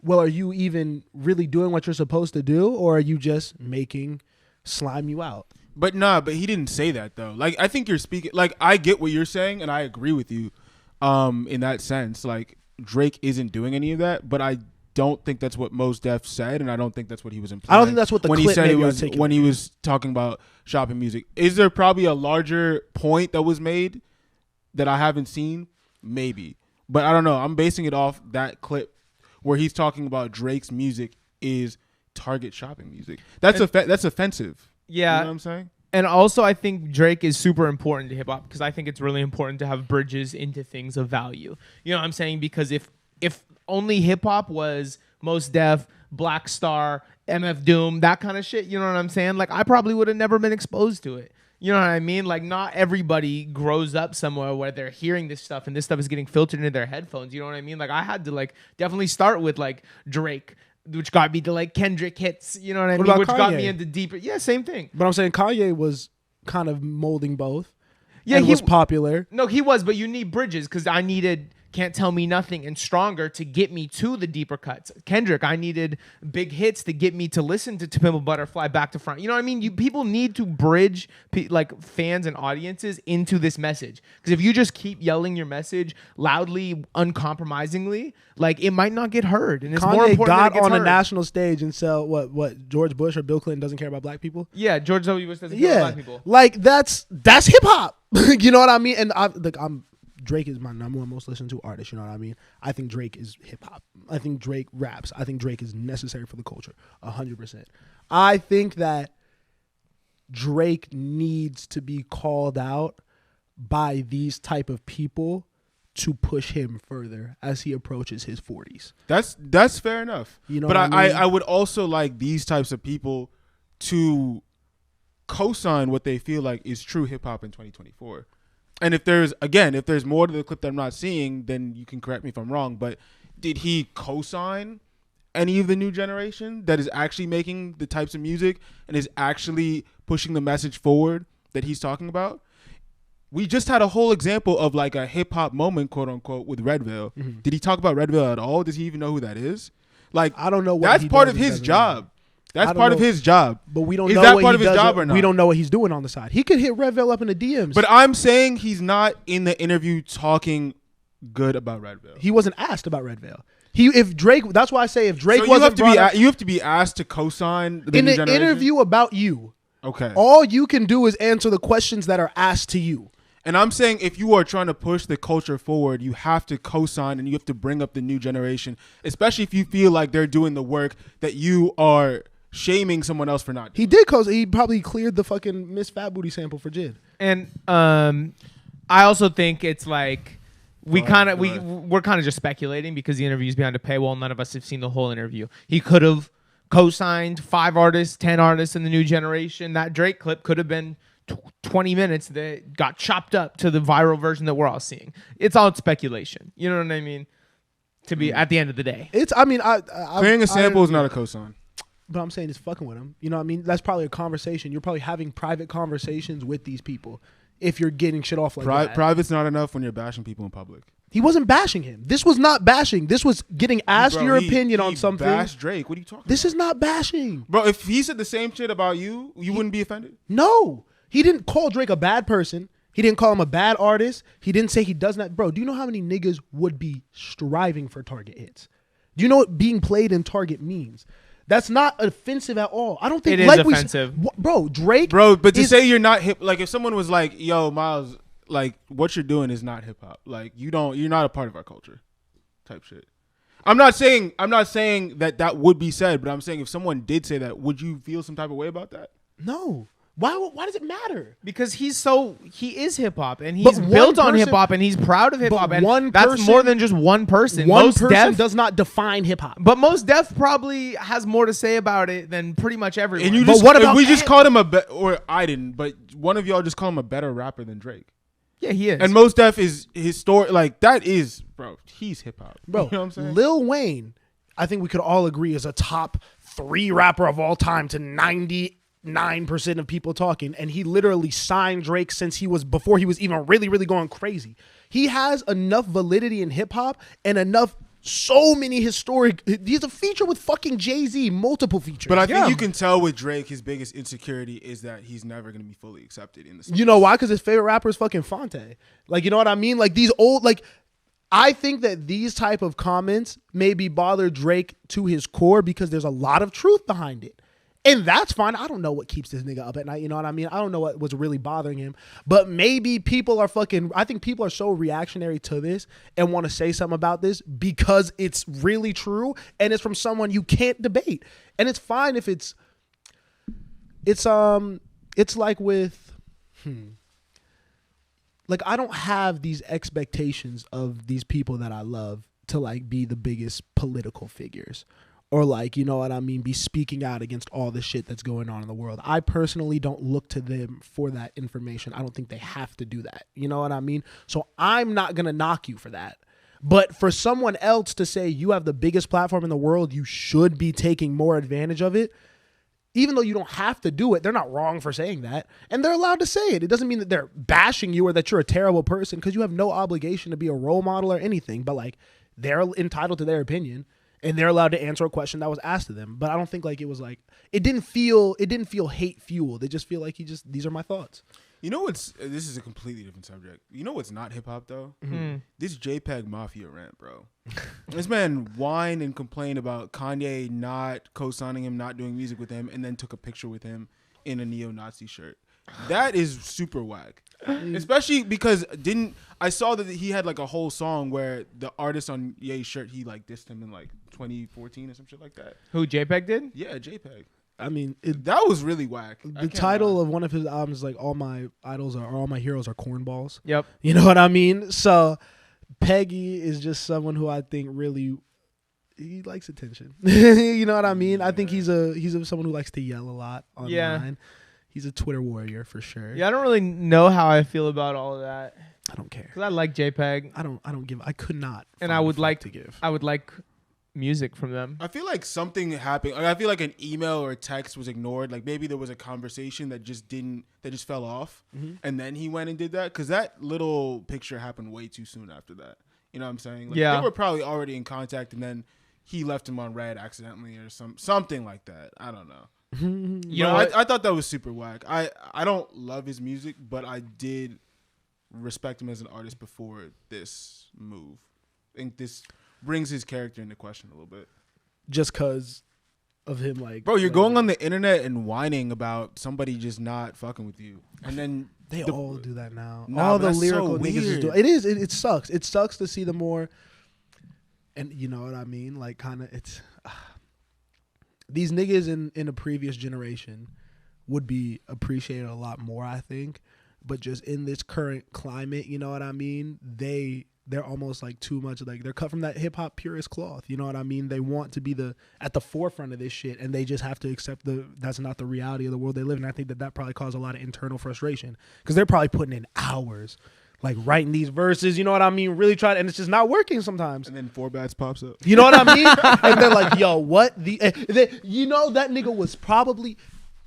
well, are you even really doing what you're supposed to do, or are you just making slime you out? But he didn't say that though. Like, I think you're speaking, like, I get what you're saying and I agree with you in that sense. Like, Drake isn't doing any of that, but I don't think that's what Mos Def said, and I don't think that's what he was implying. I don't think that's what the when clip he said maybe it was articulated. when he was talking about shopping music. Is there probably a larger point that was made that I haven't seen? Maybe, but I don't know. I'm basing it off that clip where he's talking about Drake's music is target shopping music. That's offensive. Yeah, you know what I'm saying? And also, I think Drake is super important to hip hop because I think it's really important to have bridges into things of value. You know what I'm saying? Because if only hip hop was Mos Def, Black Star, MF Doom, that kind of shit, you know what I'm saying? Like, I probably would have never been exposed to it. You know what I mean? Like, not everybody grows up somewhere where they're hearing this stuff and this stuff is getting filtered into their headphones. You know what I mean? Like, I had to, like, definitely start with, like, Drake, which got me to, like, Kendrick hits, you know what I mean? about Which got Kanye? me into deeper. Yeah, same thing. But I'm saying Kanye was kind of molding both. Yeah, and he was popular. No, he was, but you need bridges because I needed Can't Tell Me Nothing and Stronger to get me to the deeper cuts. Kendrick, I needed big hits to get me to listen to Pimp a Butterfly back to front. You know what I mean? People need to bridge like fans and audiences into this message. Because if you just keep yelling your message loudly, uncompromisingly, like it might not get heard. And it's more Kanye important that it got gets on a heard. national stage and said what George Bush or Bill Clinton doesn't care about black people. Yeah, George W. Bush doesn't care about black people. Like that's hip hop. You know what I mean? And Drake is my number one most listened to artist. You know what I mean? I think Drake is hip hop. I think Drake raps. I think Drake is necessary for the culture. 100%. I think that Drake needs to be called out by these type of people to push him further as he approaches his 40s. That's fair enough. You know but what I mean? I would also like these types of people to co-sign what they feel like is true hip hop in 2024. And if there's more to the clip that I'm not seeing, then you can correct me if I'm wrong. But did he co-sign any of the new generation that is actually making the types of music and is actually pushing the message forward that he's talking about? We just had a whole example of like a hip hop moment, quote unquote, with Redville. Mm-hmm. Did he talk about Redville at all? Does he even know who that is? Like, I don't know what that's he part does of and his doesn't job. know. That's I don't part of know. his job. But we don't Is know that what part he of his does job or not? We don't know what he's doing on the side. He could hit Redville up in the DMs. But I'm saying he's not in the interview talking good about Redville. he wasn't asked about Redville. If Drake, that's why I say if Drake So you wasn't have to brought up you have to be asked to co-sign the in new an generation? interview about you, Okay. all you can do is answer the questions that are asked to you. And I'm saying if you are trying to push the culture forward, you have to co-sign and you have to bring up the new generation, especially if you feel like they're doing the work that you are shaming someone else for not doing. He did cause he probably cleared the fucking Miss Fat Booty sample for Jid. And I also think it's like we're kind of just speculating because the interview's behind a paywall. None of us have seen the whole interview. He could have co-signed 5 artists, 10 artists in the new generation. That Drake clip could have been 20 minutes that got chopped up to the viral version that we're all seeing. It's all speculation. You know what I mean? To be at the end of the day. It's I mean I Clearing a sample is not a co-sign. But I'm saying it's fucking with him. You know what I mean? That's probably a conversation. You're probably having private conversations with these people if you're getting shit off like that. Private's not enough when you're bashing people in public. He wasn't bashing him. This was not bashing. This was getting asked Bro, your he opinion on something. Bashed Drake. What are you talking This about? is not bashing. Bro, if he said the same shit about you, you wouldn't be offended? No. He didn't call Drake a bad person. He didn't call him a bad artist. He didn't say he does not. Bro, do you know how many niggas would be striving for Target hits? Do you know what being played in Target means? That's not offensive at all. I don't think It is like offensive. Bro, Drake. Bro, but to is- say you're not hip, like if someone was like, yo, Miles, like what you're doing is not hip hop. Like you're not a part of our culture type shit. I'm not saying that would be said, but I'm saying if someone did say that, would you feel some type of way about that? No. Why does it matter? Because he is hip hop and But he's one built on person- hip hop and he's proud of hip hop and one that's person- more than just one person. One Most person Def, does not define hip hop. but Most Def probably has more to say about it than pretty much everyone. And you But just, what about we just Ant? called him or I didn't, but one of y'all just called him a better rapper than Drake. yeah, he is. And Mos Def is his story, like that is, bro. He's hip hop, Bro, You know what I'm saying? Lil Wayne, I think we could all agree is a top 3 rapper of all time to 99% of people talking. And he literally signed Drake before he was even really, really going crazy. He has enough validity in hip hop and so many historic. He's a feature with fucking Jay-Z, multiple features. But I think you can tell with Drake, his biggest insecurity is that he's never going to be fully accepted in the space. You know why? Because his favorite rapper is fucking Fonte. Like, you know what I mean? Like these old, like, I think that these type of comments maybe bother Drake to his core because there's a lot of truth behind it. And that's fine. I don't know what keeps this nigga up at night. You know what I mean? I don't know what was really bothering him. But maybe people are I think people are so reactionary to this and want to say something about this because it's really true and it's from someone you can't debate. And it's fine if it's like with like I don't have these expectations of these people that I love to like be the biggest political figures or like, you know what I mean, be speaking out against all the shit that's going on in the world. I personally don't look to them for that information. I don't think they have to do that. You know what I mean? So I'm not going to knock you for that. But for someone else to say you have the biggest platform in the world, you should be taking more advantage of it. even though you don't have to do it, they're not wrong for saying that. And they're allowed to say it. It doesn't mean that they're bashing you or that you're a terrible person, because you have no obligation to be a role model or anything. But like, they're entitled to their opinion, and they're allowed to answer a question that was asked of them. But I don't think like it was like, it didn't feel hate fueled. They just feel like these are my thoughts. You know what's, this is a completely different subject. You know what's not hip hop though? Mm-hmm. This JPEG Mafia rant, bro. This man whined and complained about Kanye not co-signing him, not doing music with him, and then took a picture with him in a neo-Nazi shirt. That is super whack. Especially because I saw that he had like a whole song where the artist on Ye's shirt, he like dissed him in like 2014 or some shit like that. Who, JPEG did? Yeah, JPEG. I mean, that was really whack. The title of one of his albums is like all my heroes are cornballs. Yep. You know what I mean? So Peggy is just someone who I think really, he likes attention. You know what I mean? I think he's someone who likes to yell a lot online. Yeah. He's a Twitter warrior for sure. Yeah, I don't really know how I feel about all of that. I don't care. Cuz I like JPEG. I could not. And I would like to give. I would like music from them. I feel like something happened. Like, I feel like an email or a text was ignored. Like maybe there was a conversation that just fell off, and then he went and did that, because that little picture happened way too soon after that. You know what I'm saying? Like, they were probably already in contact, and then he left him on red accidentally or something like that. I don't know. You know, I thought that was super whack. I don't love his music, but I did respect him as an artist before this move. I think this brings his character into question a little bit. Just because of him, like... Bro, you're going on the internet and whining about somebody just not fucking with you. And then... They all do that now. Nah, all the lyrical so niggas is doing it. It sucks. It sucks to see the more... And you know what I mean? Like, kind of, it's... these niggas in a previous generation would be appreciated a lot more, I think. But just in this current climate, you know what I mean? They're almost like too much, like they're cut from that hip hop purist cloth. You know what I mean? They want to be at the forefront of this shit, and they just have to accept that's not the reality of the world they live in. I think that probably caused a lot of internal frustration, because they're probably putting in hours, like writing these verses. You know what I mean? Really trying, and it's just not working sometimes. And then Four Bats pops up. You know what I mean? And they're like, "Yo, what you know that nigga was probably."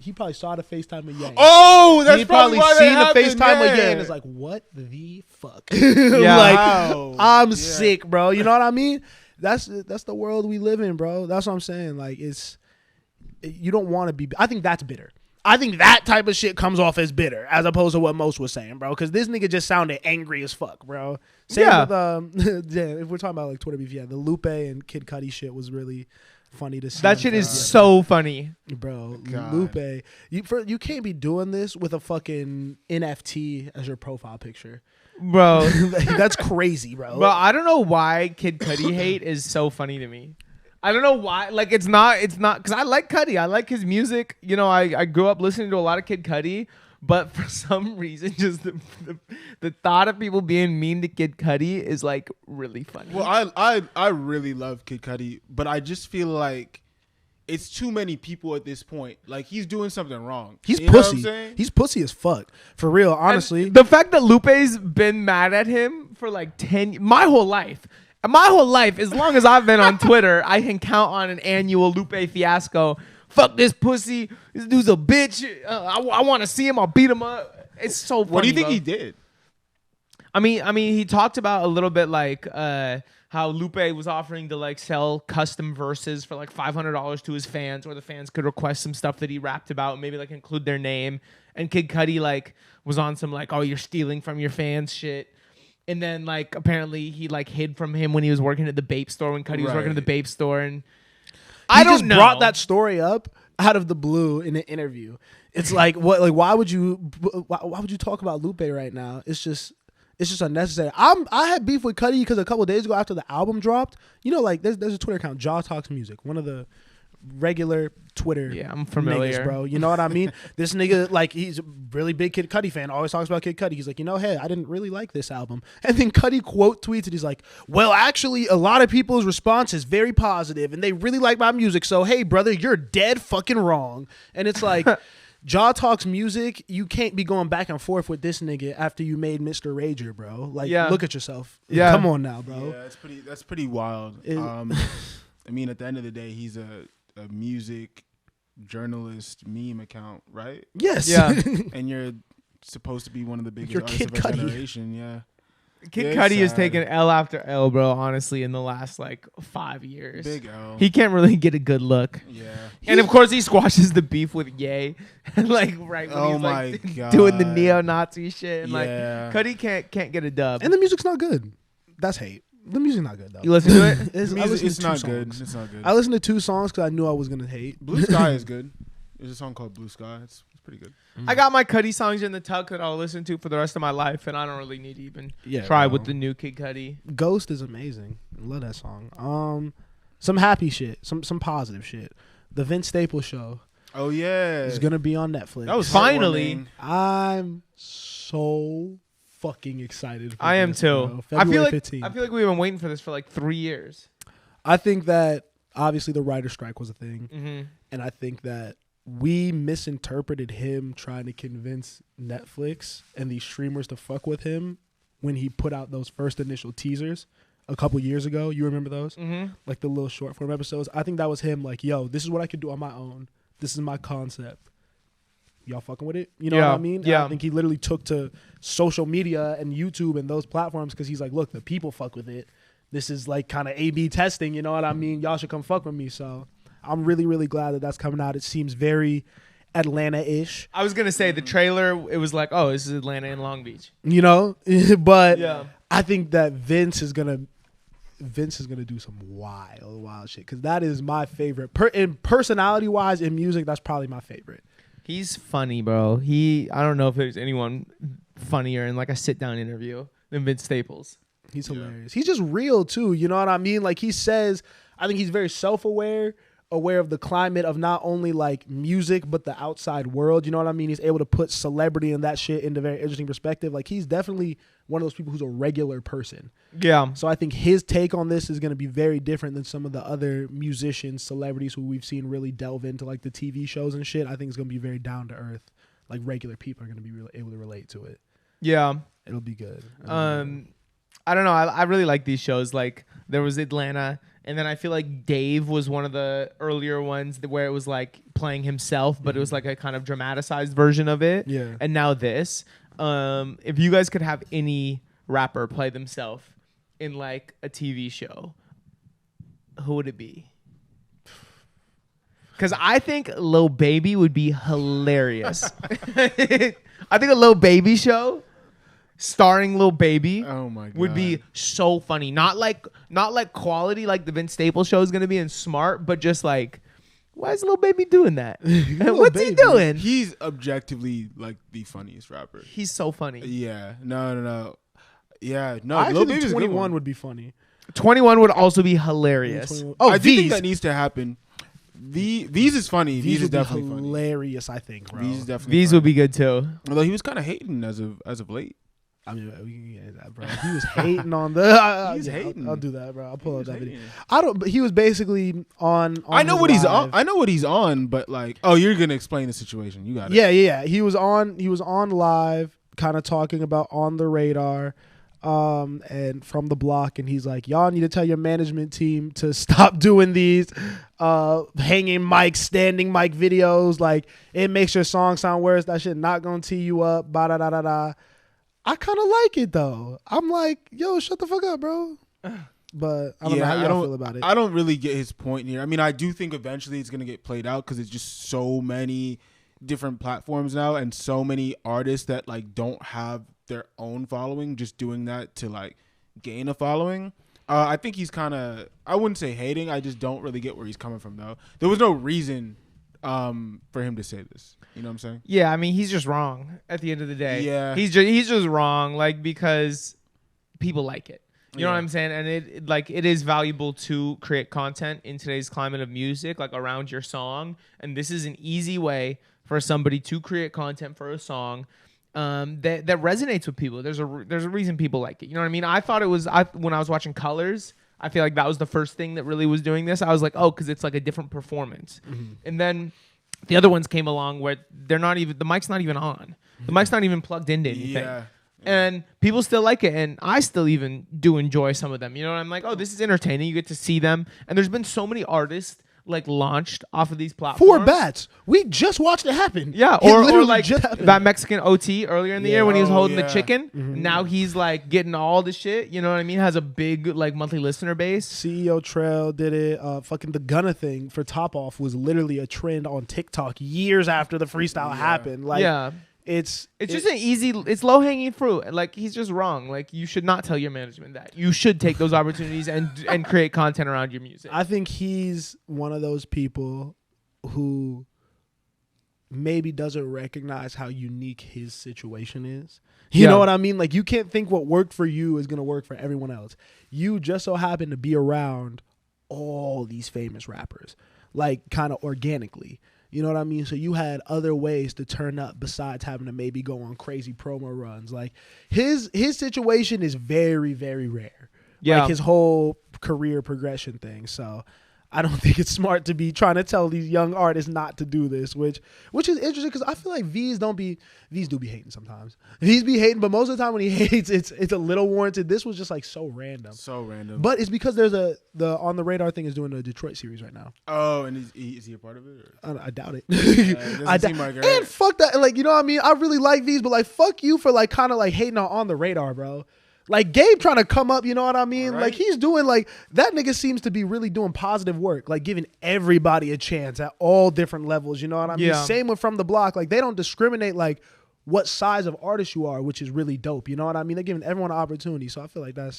He probably saw the FaceTime of Ye. Oh, that's he probably why seen that the happened, FaceTime of Ye and is like, what the fuck? Yeah. Like, I'm sick, bro. You know what I mean? That's the world we live in, bro. That's what I'm saying. Like, you don't want to be. I think that's bitter. I think that type of shit comes off as bitter, as opposed to what Most was saying, bro. Because this nigga just sounded angry as fuck, bro. Same with if we're talking about like Twitter beef, the Lupe and Kid Cudi shit was really funny to see. That shit is so funny, bro. God. Lupe, you can't be doing this with a fucking NFT as your profile picture, bro. That's crazy, bro. Bro, I don't know why Kid Cudi hate is so funny to me. I don't know why. Like, it's not because I like Cudi. I like his music. You know, I grew up listening to a lot of Kid Cudi. But for some reason, just the thought of people being mean to Kid Cudi is like really funny. Well, I really love Kid Cudi, but I just feel like it's too many people at this point. Like, he's doing something wrong. He's pussy. He's pussy as fuck. For real, honestly. And the fact that Lupe's been mad at him for like my whole life. My whole life, as long as I've been on Twitter, I can count on an annual Lupe fiasco. Fuck this pussy. This dude's a bitch. I want to see him. I'll beat him up. It's so funny. What do you think bro. he did? I mean, he talked about a little bit like how Lupe was offering to like sell custom verses for like $500 to his fans, or the fans could request some stuff that he rapped about, maybe like include their name. And Kid Cudi like was on some like, oh, you're stealing from your fans shit. And then like apparently he like hid from him when he was working at the Bape store, when Cudi was working at the Bape store, and I just brought that story up out of the blue in an interview. It's like, what? Like, why would you talk about Lupe right now? It's just unnecessary. I had beef with Cudi because a couple of days ago after the album dropped, you know, like there's a Twitter account, Jaw Talks Music, one of the regular Twitter. Yeah, I'm familiar, niggas, bro. You know what I mean? This nigga, like, he's a really big Kid Cudi fan. Always talks about Kid Cudi. He's like, you know, hey, I didn't really like this album. And then Cudi quote tweets it. He's like, well, actually, a lot of people's response is very positive, and they really like my music. So, hey, brother, you're dead fucking wrong. And it's like, Jaw Talks Music. You can't be going back and forth with this nigga after you made Mr. Rager, bro. Like, look at yourself. Yeah, come on now, bro. Yeah, that's pretty wild. I mean, at the end of the day, he's a music journalist meme account, right? Yes. Yeah. And you're supposed to be one of the biggest You're artists Kid of our Cudi. generation. Yeah. Kid Yeah, Cudi has sad. taken L after L, bro. Honestly, in the last like 5 years, Big L. he can't really get a good look. Yeah. And of course, he squashes the beef with Ye, like right when Oh he's my like God. doing the neo-Nazi shit. And Yeah. like, Cudi can't get a dub. And the music's not good. That's hate. The music's not good though. You listen to it? It's, I listened It's to two not good. songs. It's not good. I listened to 2 songs because I knew I was gonna hate. Blue Sky is good. There's a song called Blue Sky. It's pretty good. I got my Cudi songs in the tuck that I'll listen to for the rest of my life, and I don't really need to even Yeah, try bro. with the new Kid Cudi. Ghost is amazing. I love that song. Some happy shit. Some positive shit. The Vince Staples show Oh yeah. is gonna be on Netflix. That was Finally. heartwarming. I'm so fucking excited. For I am this, too. bro. I feel February like 15th. we've been waiting for this for like 3 years. I think that obviously the writer's strike was a thing, Mm-hmm. and I think that we misinterpreted him trying to convince Netflix and these streamers to fuck with him when he put out those first initial teasers a couple years ago. You remember those? Mm-hmm. Like the little short form episodes. I think that was him like, yo, this is what I could do on my own. This is my concept. Y'all fucking with it? You know what I mean? Yeah. I think he literally took to social media and YouTube and those platforms because he's like, look, the people fuck with it. This is like kind of A/B testing. You know what I mean? Y'all should come fuck with me. So I'm really, really glad that that's coming out. It seems very Atlanta-ish, I was gonna say the trailer. It was like, oh, this is Atlanta and Long Beach. you know? But Yeah. I think that Vince is gonna do some wild shit because that is my favorite. In personality-wise, in music, that's probably my favorite. He's funny, bro. I don't know if there's anyone funnier in like a sit-down interview than Vince Staples. He's hilarious. He's just real too. You know what I mean? Like he says, I think he's very self-aware, aware of the climate of not only like music but the outside world. You know what I mean? He's able to put celebrity and that shit into very interesting perspective. Like he's definitely one of those people who's a regular person. Yeah. So I think his take on this is going to be very different than some of the other musicians, celebrities who we've seen really delve into like the TV shows and shit. I think it's going to be very down to earth. Like regular people are going to be really able to relate to it. Yeah. It'll be good. I don't know. I really like these shows. Like there was Atlanta, and then I feel like Dave was one of the earlier ones where it was like playing himself, but it was like a kind of dramatized version of it. Yeah. And now this. If you guys could have any rapper play themselves in like a TV show, who would it be? Because I think Lil Baby would be hilarious. I think a Lil Baby show starring Lil Baby Oh my God. would be so funny. Not like quality like the Vince Staples show is gonna be and smart, but just like, why is Lil Baby doing that? What's he Baby. doing? He's objectively like the funniest rapper. He's so funny. Yeah. No. Yeah. No. I Lil actually Baby's think a good 21 one. would be funny. 21 would also be hilarious. 21 Oh, Oh, I do think V's. that needs to happen. V's is funny. V's is would be definitely funny. hilarious, I think, bro. V's is definitely These funny. would be good too. Although he was kind of hating as of late. I mean, we can get that, bro. He was hating on the. He's yeah, hating. I'll do that, bro. I'll pull up that video. hating. I don't. But he was basically on I know his what he's live. on. I know what he's on, but like, oh, you're gonna explain the situation. You got it. Yeah. He was on live, kind of talking about On the Radar, and From the Block, and he's like, y'all need to tell your management team to stop doing these hanging mic, standing mic videos. Like it makes your song sound worse. That shit not gonna tee you up. Ba da da da da. I kind of like it though. I'm like, yo, shut the fuck up, bro. But I don't know how y'all feel about it. I don't really get his point here. I mean, I do think eventually it's gonna get played out because it's just so many different platforms now and so many artists that like don't have their own following, just doing that to like gain a following. I think he's kind of, I wouldn't say hating. I just don't really get where he's coming from though. There was no reason for him to say this. You know what I'm saying? Yeah, I mean he's just wrong at the end of the day. Yeah. he's just wrong, like because people like it. You know what I'm saying? And it is valuable to create content in today's climate of music, like around your song. And this is an easy way for somebody to create content for a song that resonates with people. There's a reason people like it. You know what I mean? I thought it was when I was watching Colors. I feel like that was the first thing that really was doing this. I was like, oh, because it's like a different performance. Mm-hmm. And then the other ones came along where the mic's not even on. The mic's not even plugged into anything. Yeah. And people still like it, and I still even do enjoy some of them. You know, I'm like, oh, this is entertaining. You get to see them, and there's been so many artists like launched off of these platforms. 4 bats. We just watched it happen. Yeah, It or literally like just happened. that Mexican OT earlier in the year when he was Oh, holding the yeah. chicken. Now he's like getting all the shit. You know what I mean? Has a big like monthly listener base. CEO Trail did it. Fucking the Gunna thing for Top Off was literally a trend on TikTok years after the freestyle happened. Like, yeah. it's Just an easy, it's low hanging fruit. Like he's just wrong. Like you should not tell your management that. You should take those opportunities and create content around your music. I think he's one of those people who maybe doesn't recognize how unique his situation is. You know what I mean? Like you can't think what worked for you is gonna work for everyone else. You just so happen to be around all these famous rappers, like kind of organically. You know what I mean? So you had other ways to turn up besides having to maybe go on crazy promo runs. Like his situation is very, very rare. Yeah. Like his whole career progression thing. So I don't think it's smart to be trying to tell these young artists not to do this, which is interesting because I feel like V's do be hating sometimes. V's be hating, but most of the time when he hates, it's a little warranted. This was just like so random. So random. But it's because there's the On the Radar thing is doing a Detroit series right now. Oh, and is he a part of it? Or? I doubt it. It doesn't seem like it. And fuck that. Like, you know what I mean? I really like V's, but like, fuck you for like kind of like hating on The Radar, bro. Like Gabe trying to come up, you know what I mean? Right. Like he's doing like that nigga seems to be really doing positive work, like giving everybody a chance at all different levels, you know what I mean? Yeah. Same with From the Block. Like they don't discriminate like what size of artist you are, which is really dope. You know what I mean? They're giving everyone an opportunity. So I feel like that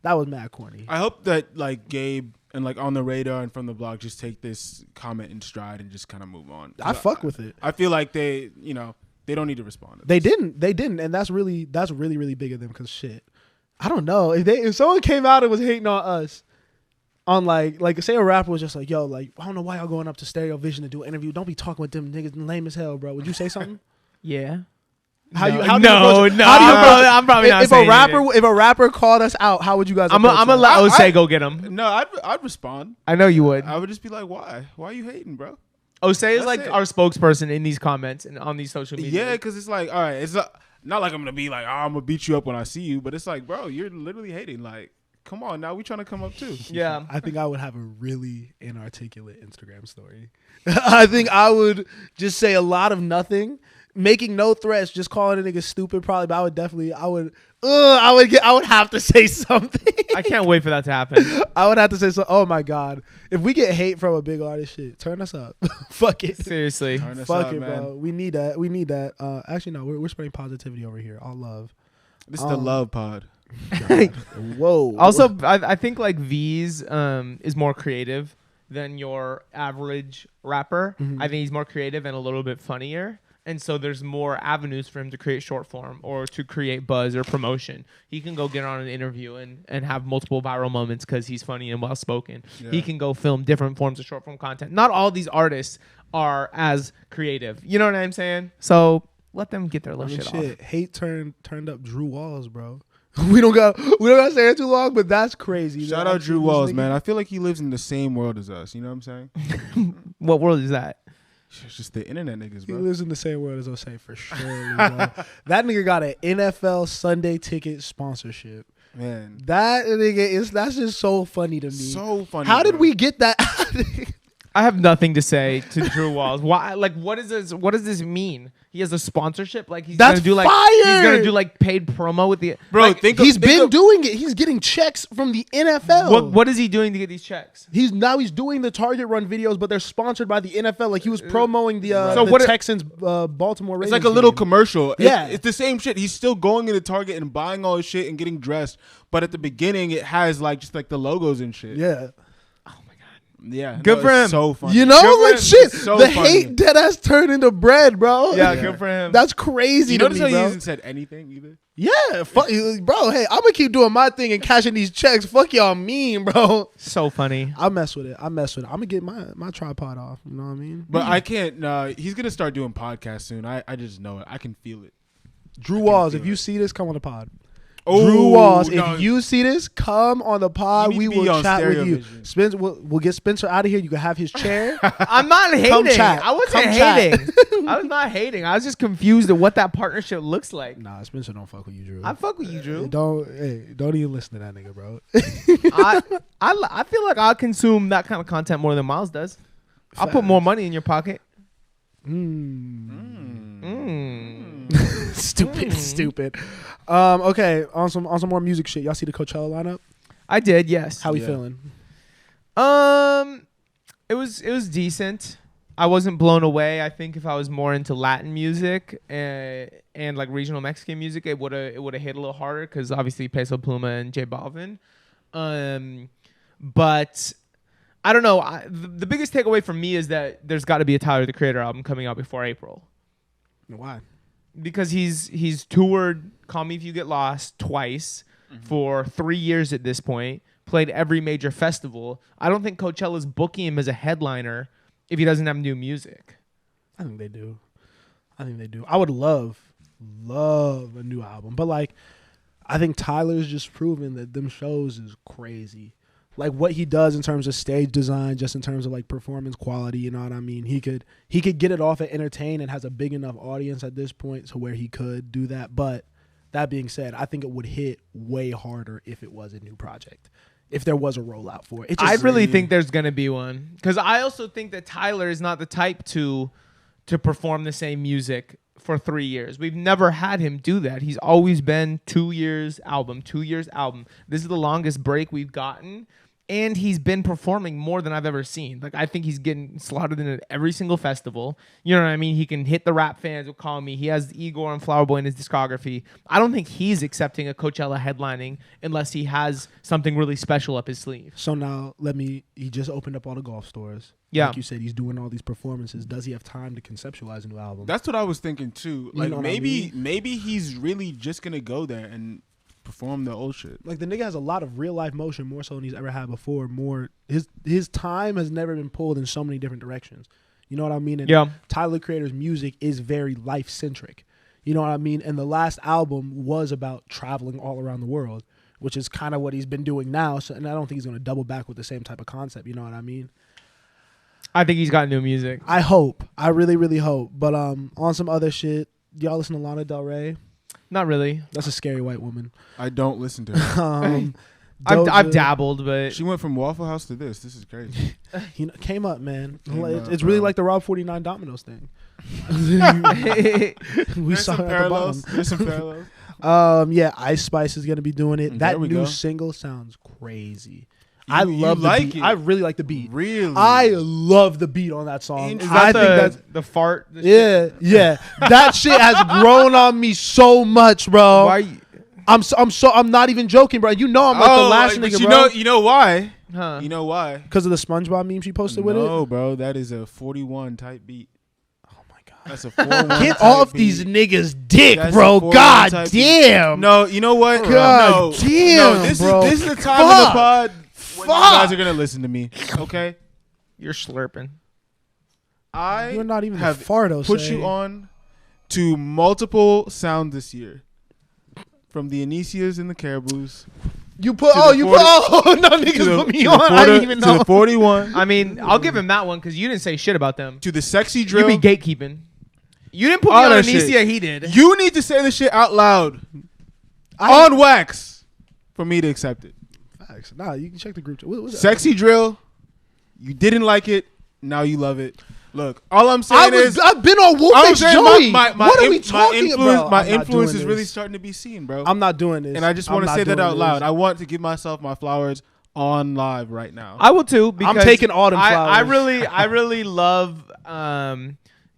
was mad corny. I hope that like Gabe and like On the Radar and From the Block just take this comment in stride and just kind of move on. I fuck with it. I feel like they don't need to respond. To They this. didn't, and that's really really big of them because shit. I don't know if someone came out and was hating on us, on like say a rapper was just like, yo, like I don't know why y'all going up to StereoVision to do an interview. Don't be talking with them niggas lame as hell, bro. Would you say something? Yeah. How do you no, approach it? no. How do you approach it? I'm probably not if saying if a rapper called us out, how would you guys? I'm approach gonna it? let Osei go get him. No, I'd respond. I know you would. I would just be like, why? Why are you hating, bro? Osei is That's like it. our spokesperson in these comments and on these social media. Yeah, because it's like, all right, it's not like I'm gonna be like, oh, I'm gonna beat you up when I see you, but it's like, bro, you're literally hating. Like, come on, now we trying to come up too. Yeah. I think I would have a really inarticulate Instagram story. I think I would just say a lot of nothing, making no threats, just calling a nigga stupid probably, but I would have to say something. I can't wait for that to happen. I would have to say so. Oh my God. If we get hate from a big artist, shit, turn us up. Fuck it. Seriously. Turn us Fuck up, it, man. bro. We need that. Actually, no, we're spreading positivity over here. All love. This is the love pod. Whoa. Also, I think like V's is more creative than your average rapper. I think he's more creative and a little bit funnier. And so there's more avenues for him to create short form or to create buzz or promotion. He can go get on an interview and have multiple viral moments because he's funny and well spoken. Yeah. He can go film different forms of short form content. Not all these artists are as creative. You know what I'm saying? So let them get their little shit off. Hate turned up Drew Walls, bro. We don't got to say it too long, but that's crazy. Shout out Drew Walls, man. I feel like he lives in the same world as us. You know what I'm saying? What world is that? It's just the internet niggas, He bro. lives in the same world as Osei for sure. Bro. That nigga got an NFL Sunday ticket sponsorship. Man, That nigga that's just so funny to me. so funny. How did bro. we get that? I have nothing to say to Drew Walls. Why? Like, what is this? What does this mean? He has a sponsorship. Like he's That's gonna do like fire! he's gonna do like paid promo with the Bro, Like, He's been doing it. He's getting checks from the NFL. what is he doing to get these checks? He's doing the Target Run videos, but they're sponsored by the NFL. Like he was promoting the So the what- Texans Baltimore Ravens. It's like a little game. commercial. Yeah. It's the same shit. He's still going into Target and buying all his shit and getting dressed. But at the beginning, it has like just like the logos and shit. Yeah. Yeah. Good for it's him. So funny. You know, Good for like him. shit. It's so the funny. hate dead ass turned into bread, bro. Yeah, good for him. That's crazy You to notice me, how he bro. hasn't said anything either? Yeah, fuck, bro. Hey, I'm gonna keep doing my thing and cashing these checks. Fuck y'all mean, bro. So funny. I mess with it. I'm gonna get my tripod off. You know what I mean? But I can't. He's gonna start doing podcasts soon. I just know it. I can feel it. Drew can Walls, feel if you it. see this, come on the pod. Drew Walls, no. if you see this, come on the pod. You We need to be will on chat with you. StereoVision. Spencer, we'll get Spencer out of here. You can have his chair. I'm not Come hating. chat. I wasn't Come chat. hating. I was not hating. I was just confused at what that partnership looks like. Nah, Spencer don't fuck with you, Drew. I fuck with you, Drew. Don't even listen to that nigga, bro. I feel like I'll consume that kind of content more than Miles does. I'll put more money in your pocket. Stupid. Okay, on some more music shit. Y'all see the Coachella lineup? I did, yes. How we feeling? It was decent. I wasn't blown away. I think if I was more into Latin music and like regional Mexican music, it would have hit a little harder because obviously Peso Pluma and J Balvin. But I don't know. The biggest takeaway from me is that there's got to be a Tyler the Creator album coming out before April. Why? Because he's toured Call Me If You Get Lost twice for 3 years at this point, played every major festival. I don't think Coachella's booking him as a headliner if he doesn't have new music. I think they do. I would love a new album. But like, I think Tyler's just proven that them shows is crazy. Like what he does in terms of stage design, just in terms of like performance quality, you know what I mean? He could get it off at Entertain and has a big enough audience at this point to where he could do that. But that being said, I think it would hit way harder if it was a new project. If there was a rollout for it. I really think there's going to be one. Because I also think that Tyler is not the type to perform the same music for 3 years. We've never had him do that. He's always been 2 years album. This is the longest break we've gotten. And he's been performing more than I've ever seen. Like, I think he's getting slaughtered in at every single festival. You know what I mean? He can hit the rap fans with Call Me. He has Igor and Flower Boy in his discography. I don't think he's accepting a Coachella headlining unless he has something really special up his sleeve. So now he just opened up all the golf stores. Yeah. Like you said, he's doing all these performances. Does he have time to conceptualize a new album? That's what I was thinking too. Like, You know what I mean? maybe he's really just gonna go there and perform the old shit. Like the nigga has a lot of real life motion, more so than he's ever had before. His time has never been pulled in so many different directions. You know what I mean? And Yeah. Tyler the Creator's music is very life centric. You know what I mean? And the last album was about traveling all around the world, which is kind of what he's been doing now. So, and I don't think he's gonna double back with the same type of concept. You know what I mean? I think he's got new music. I hope. I really, really hope. But on some other shit, y'all listen to Lana Del Rey? Not really. That's a scary white woman. I don't listen to her. I've dabbled, but She went from Waffle House to this. This is crazy. Came up, man. Up, It's really bro. like the Rob 49 Domino's thing. We There's saw some it at the bottom. parallels. There's some parallels. Yeah, Ice Spice is gonna be doing it. There That we new go. single sounds crazy. You- I you love the like beat. it. I really like the beat. Really? I love the beat on that song. is I that think that's the fart? The shit? yeah. That shit has grown on me so much, bro. Why? You, I'm not even joking, bro. You know I'm like the last but nigga, you bro. know why? huh? You know why? Because of the SpongeBob meme she posted with it. No, bro, that is a 41 type beat. Oh my god. That's a 4-1 Get type off beat. these niggas' dick, That's bro. a 4-1 God type beat. damn. No, you know what? God no, damn, no, this bro. is the time of the Fuck. pod when you Fuck. guys are gonna listen to me. Okay, You're slurping. I You're not even have a fardo. put you on to multiple sound this year, from the Anicias and the Caribous. You put. to Oh, the you 40 put. Oh, no, niggas put me on. I didn't even to know. the 41, I mean, I'll give him that one because you didn't say shit about them. to the sexy You drill. be gatekeeping. You didn't put me All on that shit. Anicia. He did. You need to say the shit out loud I- on wax for me to accept it. Facts. Nah, you can check the group chat. What's that? Sexy drill. You didn't like it. Now you love it. Look, all I'm saying is I've been on I'm Wolfix saying Joey. my What are we my talking influence, about? my I'm not influence doing is really this. starting to be seen, bro. I'm not doing this. And I just I'm want to not say that doing out loud. this. I want to give myself my flowers on live right now. I will too. Because taking all them I flowers. really love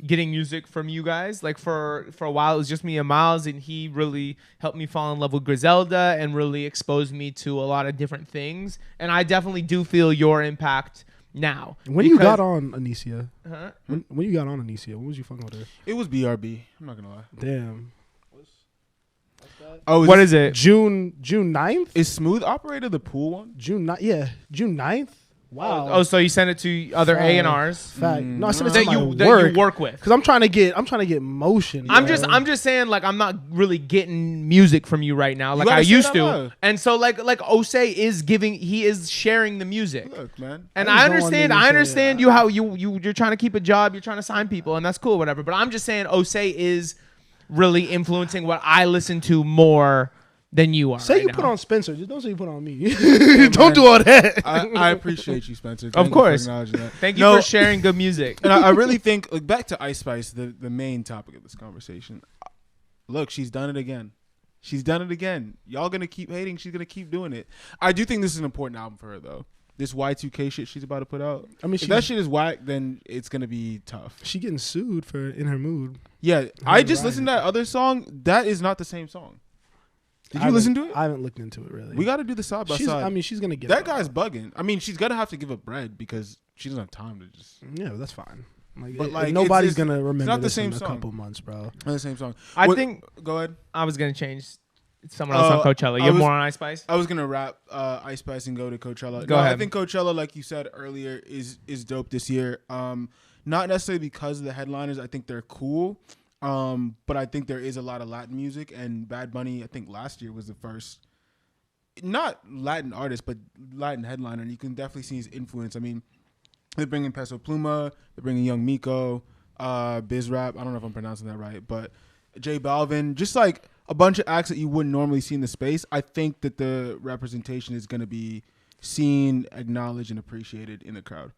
getting music from you guys. Like for a while, it was just me and Miles, and he really helped me fall in love with Griselda and really exposed me to a lot of different things. And I definitely do feel your impact now. When you because- got on Anicia? Huh? When you got on Anicia? When was you fucking with her? It was BRB. I'm not gonna lie. Damn. Oh, What is it? June 9th? Is Smooth Operator the pool one? June 9th? Wow. Oh, so you send it to other A&Rs Fact. No, I sent it that to my you work with. because I'm trying to get motion. I'm bro. just saying, like, I'm not really getting music from you right now, like gotta I say used that to. loud. And so, like Osei is sharing the music. Look, man. And I I just don't want understand, niggas I to- understand you how you're trying to keep a job, you're trying to sign people, and that's cool, whatever. But I'm just saying, Osei is really influencing what I listen to more than you are. Say right you now. put on Spencer. Just don't say you put on me. Don't do all that. I appreciate you, Spencer. Of Thank you for course. acknowledging that. Thank you No, for sharing good music. And I really think, like, back to Ice Spice, the main topic of this conversation. Look, she's done it again. She's done it again. Y'all gonna keep hating. She's gonna keep doing it. I do think this is an important album for her, though. This Y2K shit she's about to put out. I mean, if that shit is whack, then it's gonna be tough. she getting sued for In Her Mood. Yeah, I just listened to that other song. That is not the same song. Did you listen to it? I haven't looked into it really. We got to do the side by She's, side. I mean, she's gonna get that it guy's out. bugging. I mean, she's gonna have to give up bread because she doesn't have time to just. Yeah, that's fine. Like, But, like, nobody's it's gonna remember not the this same in a song. couple months, bro. Not the same song. I What- think Go ahead. I was gonna change someone else on Coachella. I You're was- more on Ice Spice. I was gonna wrap Ice Spice and go to Coachella. Go ahead. I think Coachella, like you said earlier, is dope this year. Not necessarily because of the headliners. I think they're cool. But I think there is a lot of Latin music, and Bad Bunny, I think last year was the first, not Latin artist, but Latin headliner, and you can definitely see his influence. I mean, they're bringing Peso Pluma, they're bringing Young Miko, Bizrap. I don't know if I'm pronouncing that right, but J Balvin, just like a bunch of acts that you wouldn't normally see in the space. I think that the representation is going to be seen, acknowledged, and appreciated in the crowd.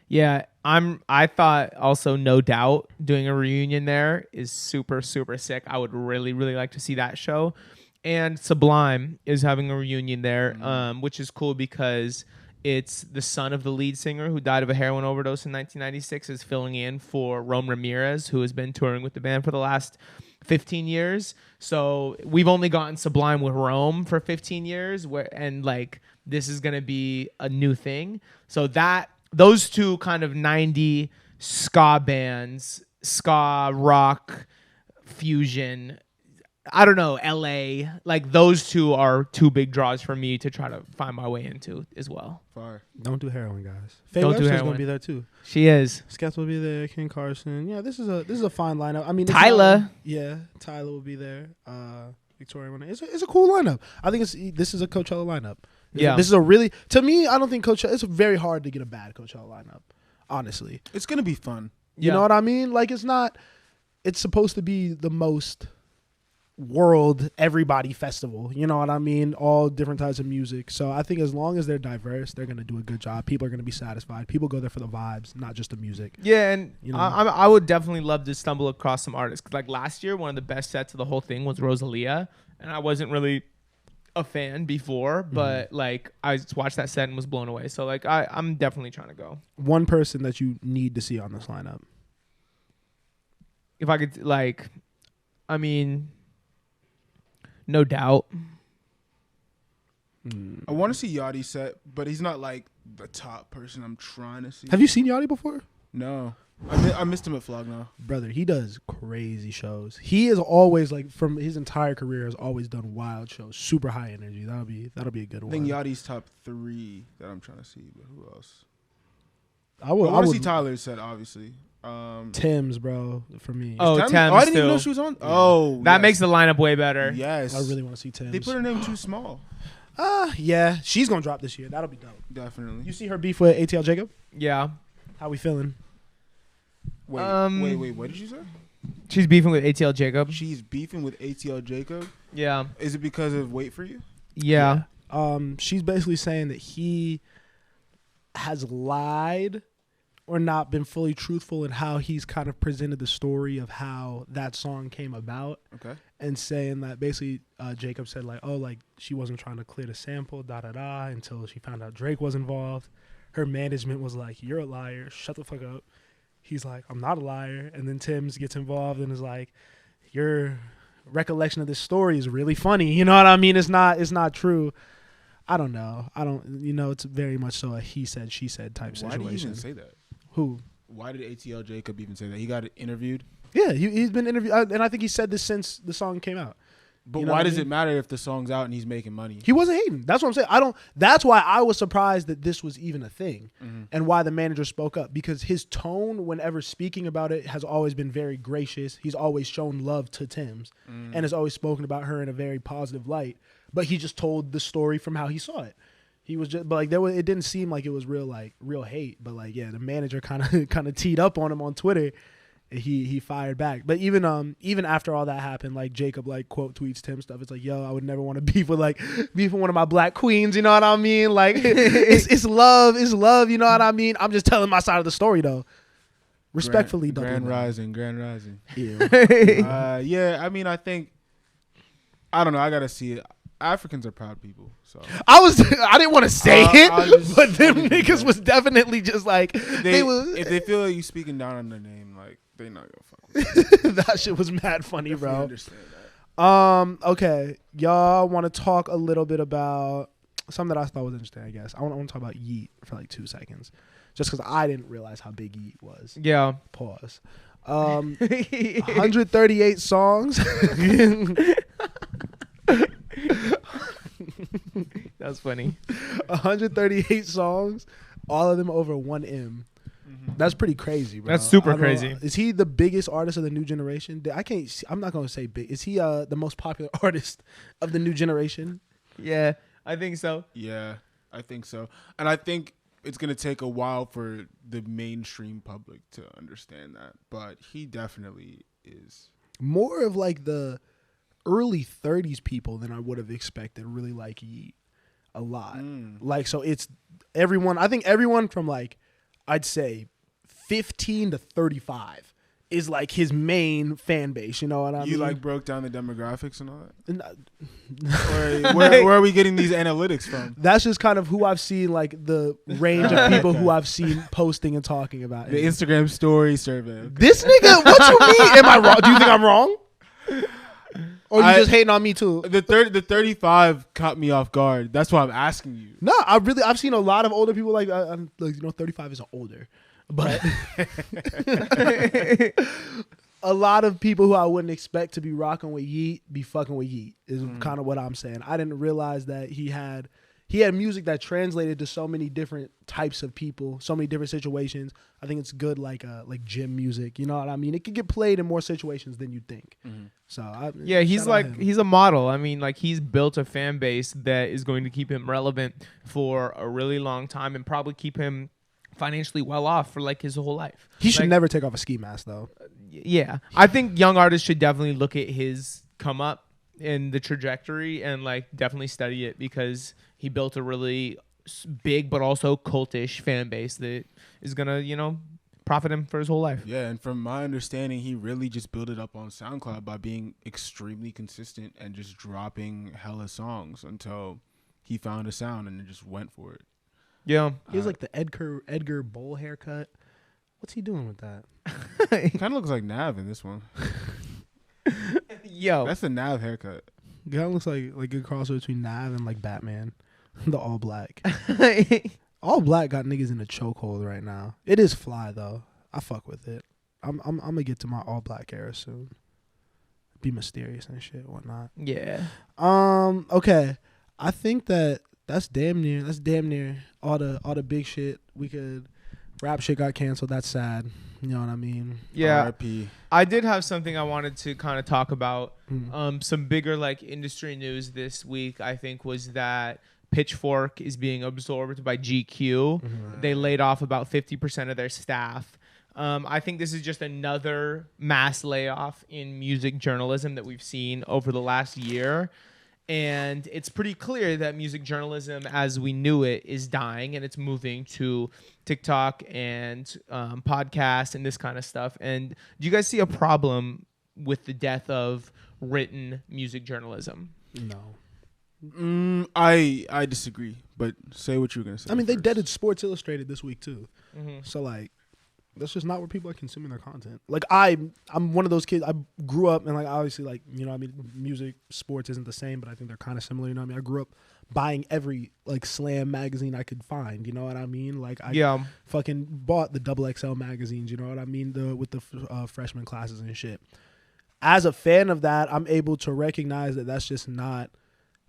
Yeah, I thought also No Doubt doing a reunion there is super, super sick. I would really, really like to see that show. And Sublime is having a reunion there, which is cool because it's the son of the lead singer who died of a heroin overdose in 1996 is filling in for Rome Ramirez, who has been touring with the band for the last 15 years. So we've only gotten Sublime with Rome for 15 years, and like this is going to be a new thing. So those two kind of 90 ska bands, ska, rock, fusion, I don't know, LA, like those two are two big draws for me to try to find my way into as well. Fire. Don't do heroin, guys. Faye Don't do Webster's heroin. gonna be there too. She is. Skepta will be there. King Carson. Yeah, this is a fine lineup. I mean, it's Tyler. not- yeah, Tyler will be there. Victoria Monet. It's a cool lineup. I think this is a Coachella lineup. Yeah. This is a really, to me, I don't think Coachella. It's very hard to get a bad Coachella lineup. Honestly, It's going to be fun. you know what I mean. Like it's not. It's supposed to be the most world everybody festival. You know what I mean? All different types of music. So I think as long as they're diverse, they're gonna do a good job. People are gonna be satisfied. People go there for the vibes, not just the music. Yeah, and You know? I would definitely love to stumble across some artists. 'Cause like last year, one of the best sets of the whole thing was Rosalia, and I wasn't really a fan before, but like I just watched that set and was blown away. So like I'm definitely trying to go. One person that you need to see on this lineup. If I could, like, I mean, No Doubt. I want to see Yachty's set, but he's not like the top person I'm trying to see. Have you seen Yachty before? No. I missed him at Flog now. Brother, he does crazy shows. He is always like from his entire career has always done wild shows, super high energy. That'll be a good I one. think Yachty's top 3 that I'm trying to see, but who else? I I would want to see Tyler's set, obviously. Tim's, bro, for me. Oh, Tim? Tim, Oh, I didn't even know still. she was on. Oh, That yes. makes the lineup way better. Yes. I really want to see Tim's. They put her name too small. Yeah, she's gonna drop this year. That'll be dope. Definitely. You see her beef with ATL Jacob? Yeah. How we feeling? Wait. What did you say? She's beefing with ATL Jacob. She's beefing with ATL Jacob. Yeah. Is it because of Wait For You? Yeah. She's basically saying that he has lied or not been fully truthful in how he's kind of presented the story of how that song came about, Okay. and saying that basically Jacob said like, oh, like she wasn't trying to clear the sample, until she found out Drake was involved. Her management was like, you're a liar, shut the fuck up. He's like, I'm not a liar. And then Tim's gets involved and is like, your recollection of this story is really funny. You know what I mean? It's not true. I don't know. It's very much so a he said, she said type Why situation. did he even say that? Who? Why did ATL Jacob even say that? He got interviewed. Yeah, he's been interviewed. And I think he said this since the song came out. But You know why what I does mean? it matter if the song's out and he's making money? He wasn't hating. That's what I'm saying. That's why I was surprised that this was even a thing, and why the manager spoke up, because his tone whenever speaking about it has always been very gracious. He's always shown love to Tim's, and has always spoken about her in a very positive light. But he just told the story from how he saw it. He was just, but like it didn't seem like it was real hate. But like, yeah, the manager kind of teed up on him on Twitter. He fired back. But even after all that happened, like Jacob like quote tweets Tim stuff. It's like, yo, I would never want to beef with one of my black queens. You know what I mean? Like it's love. You know what I mean? I'm just telling my side of the story though. Respectfully, Grand Dudley. Rising. Yeah. Yeah, I mean, I don't know. I gotta see it. Africans are proud people. So I didn't want to say it, but them I niggas just- was definitely just like they was. if they feel like you speaking down on their name, like they not gonna fuck with you. That shit was mad funny, Definitely bro. understand that. Okay, y'all want to talk a little bit about something that I thought was interesting. I guess I want to talk about Yeet for like 2 seconds, just because I didn't realize how big Yeet was. Yeah. Pause. 138 songs. That's funny. 138 songs, all of them over 1 M. That's pretty crazy, bro. That's super I don't know. crazy. Is he the biggest artist of the new generation? I'm not gonna say big. Is he the most popular artist of the new generation? Yeah, I think so. Yeah, I think so, and I think it's gonna take a while for the mainstream public to understand that. But he definitely is. More of like the early 30s people than I would have expected really like Yeet a lot. Like, so it's everyone. I think everyone from like, I'd say 15 to 35 is like his main fan base. You know what I mean? You like broke down the demographics and all that. And, Where are we getting these analytics from? that's just kind of who I've seen, like the range of people who I've seen posting and talking about it. The Instagram story survey. This nigga, what you mean? Am I wrong? Do you think I'm wrong? Or you just hating on me too? The 35 caught me off guard. That's why I'm asking you. No, I've seen a lot of older people like 35 isn't older, but a lot of people who I wouldn't expect to be rocking with Yeet be fucking with Yeet is kind of what I'm saying. I didn't realize that he had music that translated to so many different types of people, so many different situations. I think it's good like gym music. You know what I mean? It could get played in more situations than you'd think. So Yeah, he's shout out like him. he's a model. I mean, like he's built a fan base that is going to keep him relevant for a really long time and probably keep him financially well off for like his whole life. He should Like, never take off a ski mask though. Yeah, I think young artists should definitely look at his come up in the trajectory and like definitely study it, because he built a really big but also cultish fan base that is gonna profit him for his whole life. Yeah, and from my understanding, he really just built it up on SoundCloud by being extremely consistent and just dropping hella songs until he found a sound and just went for it. Yeah, He has like the Edgar Bowl haircut. What's he doing with that? Kind of looks like Nav in this one. yo, That's the Nav haircut. Kind of looks like a crossover between Nav and like Batman, the all black. All black got niggas in a chokehold right now. It is fly though. I fuck with it. I'm gonna get to my all black era soon. Be mysterious and shit, whatnot. yeah. Okay. I think that's damn near all the big shit we could. Rap shit got canceled. That's sad. You know what I mean? Yeah, R.I.P. I did have something I wanted to kind of talk about. Some bigger like industry news this week, I think, was that Pitchfork is being absorbed by GQ. They laid off about 50% of their staff. I think this is just another mass layoff in music journalism that we've seen over the last year. And it's pretty clear that music journalism as we knew it is dying, and it's moving to TikTok and podcasts and this kind of stuff. And do you guys see a problem with the death of written music journalism? No. I disagree, but say what you were gonna say. I mean, they first. deaded Sports Illustrated this week too. So like, that's just not where people are consuming their content. Like I'm one of those kids. I grew up and like obviously like I mean music sports isn't the same, but I think they're kind of similar. You know what I mean? I grew up buying every like slam magazine I could find. You know what I mean? Like I fucking bought the XXL magazines. You know what I mean? With the freshman classes and shit. as a fan of that, I'm able to recognize that that's just not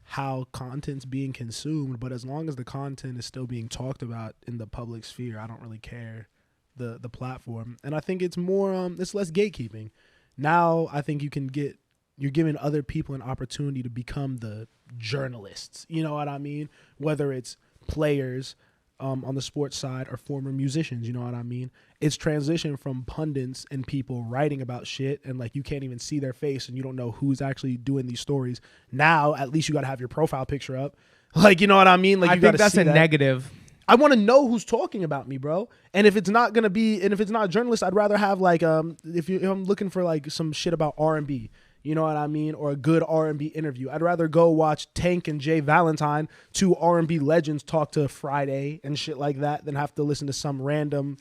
how content's being consumed. But as long as the content is still being talked about in the public sphere, I don't really care the platform. And I think it's more it's less gatekeeping. Now I think you're giving other people an opportunity to become the journalists. You know what I mean? Whether it's players on the sports side or former musicians, you know what I mean? It's transitioned from pundits and people writing about shit and like you can't even see their face and you don't know who's actually doing these stories. Now, at least you got to have your profile picture up. Like, you know what I mean? Like, I you think gotta that's see a that. negative. I want to know who's talking about me, bro. And if it's not gonna be, and if it's not a journalist, I'd rather have like if I'm looking for like some shit about R&B, you know what I mean, or a good R&B interview, I'd rather go watch Tank and Jay Valentine, two R&B legends, talk to Friday and shit like that, than have to listen to some random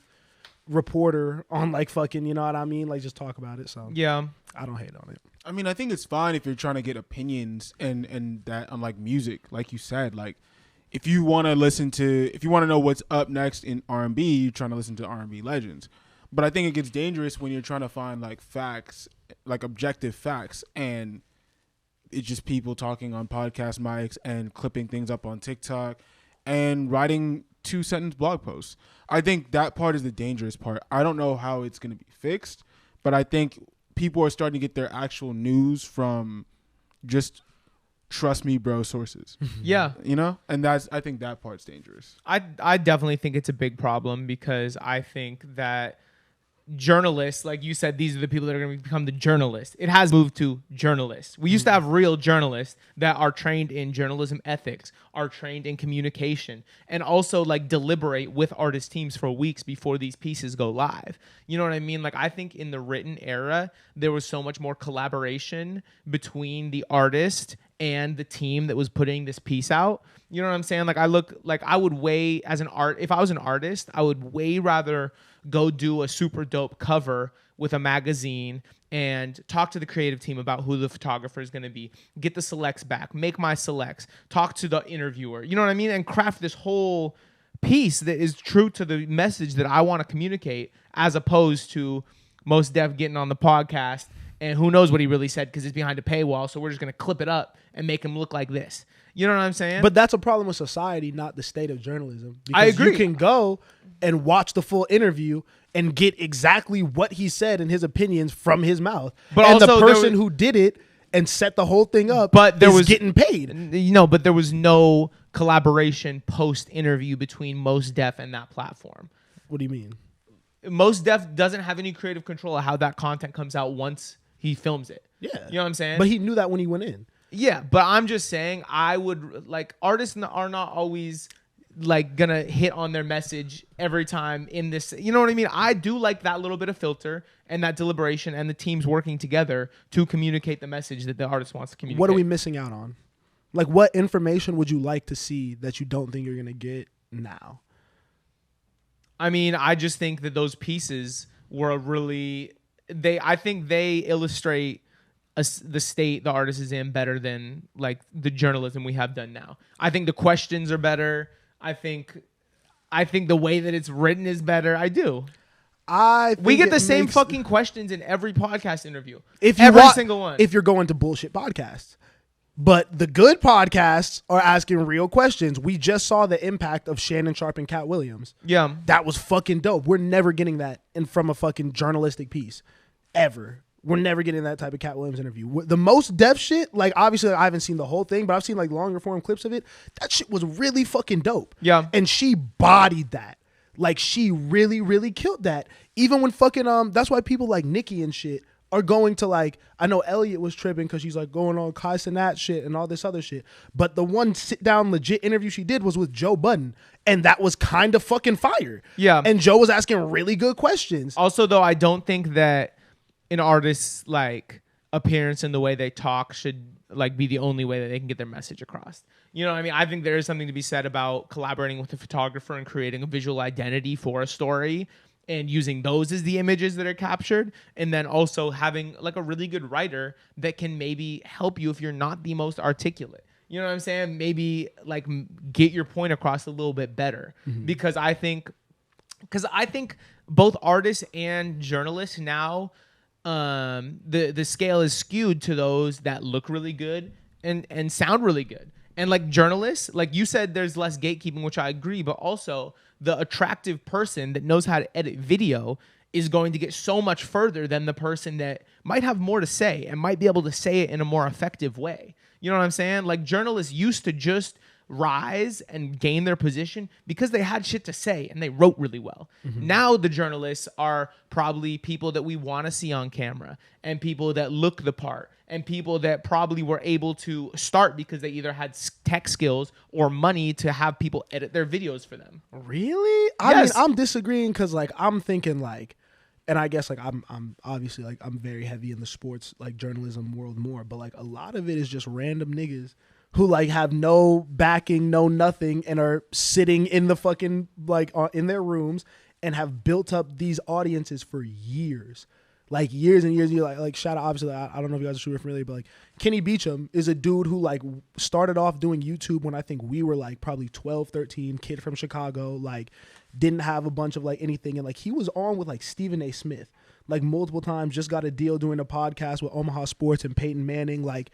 reporter on like fucking, you know what I mean, like just talk about it. So Yeah. I don't hate on it. I mean, I think it's fine if you're trying to get opinions and that on like music, like you said, like if you want to know what's up next in R&B, you're trying to listen to R&B legends. But I think it gets dangerous when you're trying to find like facts, like objective facts, and it's just people talking on podcast mics and clipping things up on TikTok and writing 2-sentence blog posts. I think that part is the dangerous part. I don't know how it's going to be fixed, but I think people are starting to get their actual news from just trust me, bro, sources. Yeah. You know? And I think that part's dangerous. I definitely think it's a big problem because I think that journalists, like you said, these are the people that are going to become the journalists. It has moved to journalists. We used to have real journalists that are trained in journalism ethics, are trained in communication, and also like deliberate with artist teams for weeks before these pieces go live. You know what I mean? Like I think in the written era, there was so much more collaboration between the artist and the team that was putting this piece out. You know what I'm saying? Like I would way as an if I was an artist, I would way rather go do a super dope cover with a magazine and talk to the creative team about who the photographer is going to be, get the selects back, make my selects, talk to the interviewer, you know what I mean? And craft this whole piece that is true to the message that I want to communicate, as opposed to Mos Def getting on the podcast and who knows what he really said because it's behind a paywall, so we're just going to clip it up and make him look like this. You know what I'm saying? But that's a problem with society, not the state of journalism. Because I agree. You can go and watch the full interview and get exactly what he said and his opinions from his mouth. But and also the person who did it and set the whole thing up is getting paid. You know, but there was no collaboration post-interview between Mos Def and that platform. What do you mean? Mos Def doesn't have any creative control of how that content comes out once he films it. Yeah. You know what I'm saying? But he knew that when he went in. Yeah, but I'm just saying I would like artists are not always like gonna hit on their message every time in this. You know what I mean? I do like that little bit of filter and that deliberation and the teams working together to communicate the message that the artist wants to communicate. What are we missing out on? Like, what information would you like to see that you don't think you're gonna get now? I mean, I just think that those pieces were really I think they illustrate the state the artist is in better than like the journalism we have done now. I think the questions are better. I think the way that it's written is better. I do. We get the same fucking questions in every podcast interview. Every single one. If you're going to bullshit podcasts. But the good podcasts are asking real questions. We just saw the impact of Shannon Sharp and Cat Williams. Yeah. That was fucking dope. We're never getting that from a fucking journalistic piece. Ever. We're never getting that type of Cat Williams interview. The Mos Def shit, like obviously I haven't seen the whole thing, but I've seen like longer form clips of it. That shit was really fucking dope. Yeah. And she bodied that. Like she really, really killed that. Even when fucking, that's why people like Nicki and shit are going to like, I know Elliot was tripping because she's like going on Kai Cenat shit and all this other shit. But the one sit down legit interview she did was with Joe Budden. And that was kind of fucking fire. Yeah. And Joe was asking really good questions. Also though, I don't think that an artist's like appearance and the way they talk should like be the only way that they can get their message across. You know what I mean? I think there is something to be said about collaborating with a photographer and creating a visual identity for a story and using those as the images that are captured. And then also having like a really good writer that can maybe help you if you're not the most articulate. You know what I'm saying? Maybe like get your point across a little bit better. Mm-hmm. Because I think both artists and journalists now the scale is skewed to those that look really good and sound really good. And like journalists, like you said, there's less gatekeeping, which I agree, but also the attractive person that knows how to edit video is going to get so much further than the person that might have more to say and might be able to say it in a more effective way. You know what I'm saying? Like journalists used to just rise and gain their position because they had shit to say and they wrote really well. Now the journalists are probably people that we want to see on camera and people that look the part and people that probably were able to start because they either had tech skills or money to have people edit their videos for them. Really? I mean, I'm disagreeing because like I'm thinking like, and I guess like I'm obviously like I'm very heavy in the sports like journalism world more, but like a lot of it is just random niggas who like have no backing, no nothing, and are sitting in the fucking like in their rooms and have built up these audiences for years. Like years and years, you like shout out obviously. I don't know if you guys are super familiar, but like Kenny Beecham is a dude who like started off doing YouTube when I think we were like probably 12, 13, kid from Chicago, like didn't have a bunch of like anything, and like he was on with like Stephen A. Smith like multiple times, just got a deal doing a podcast with Omaha Sports and Peyton Manning, like.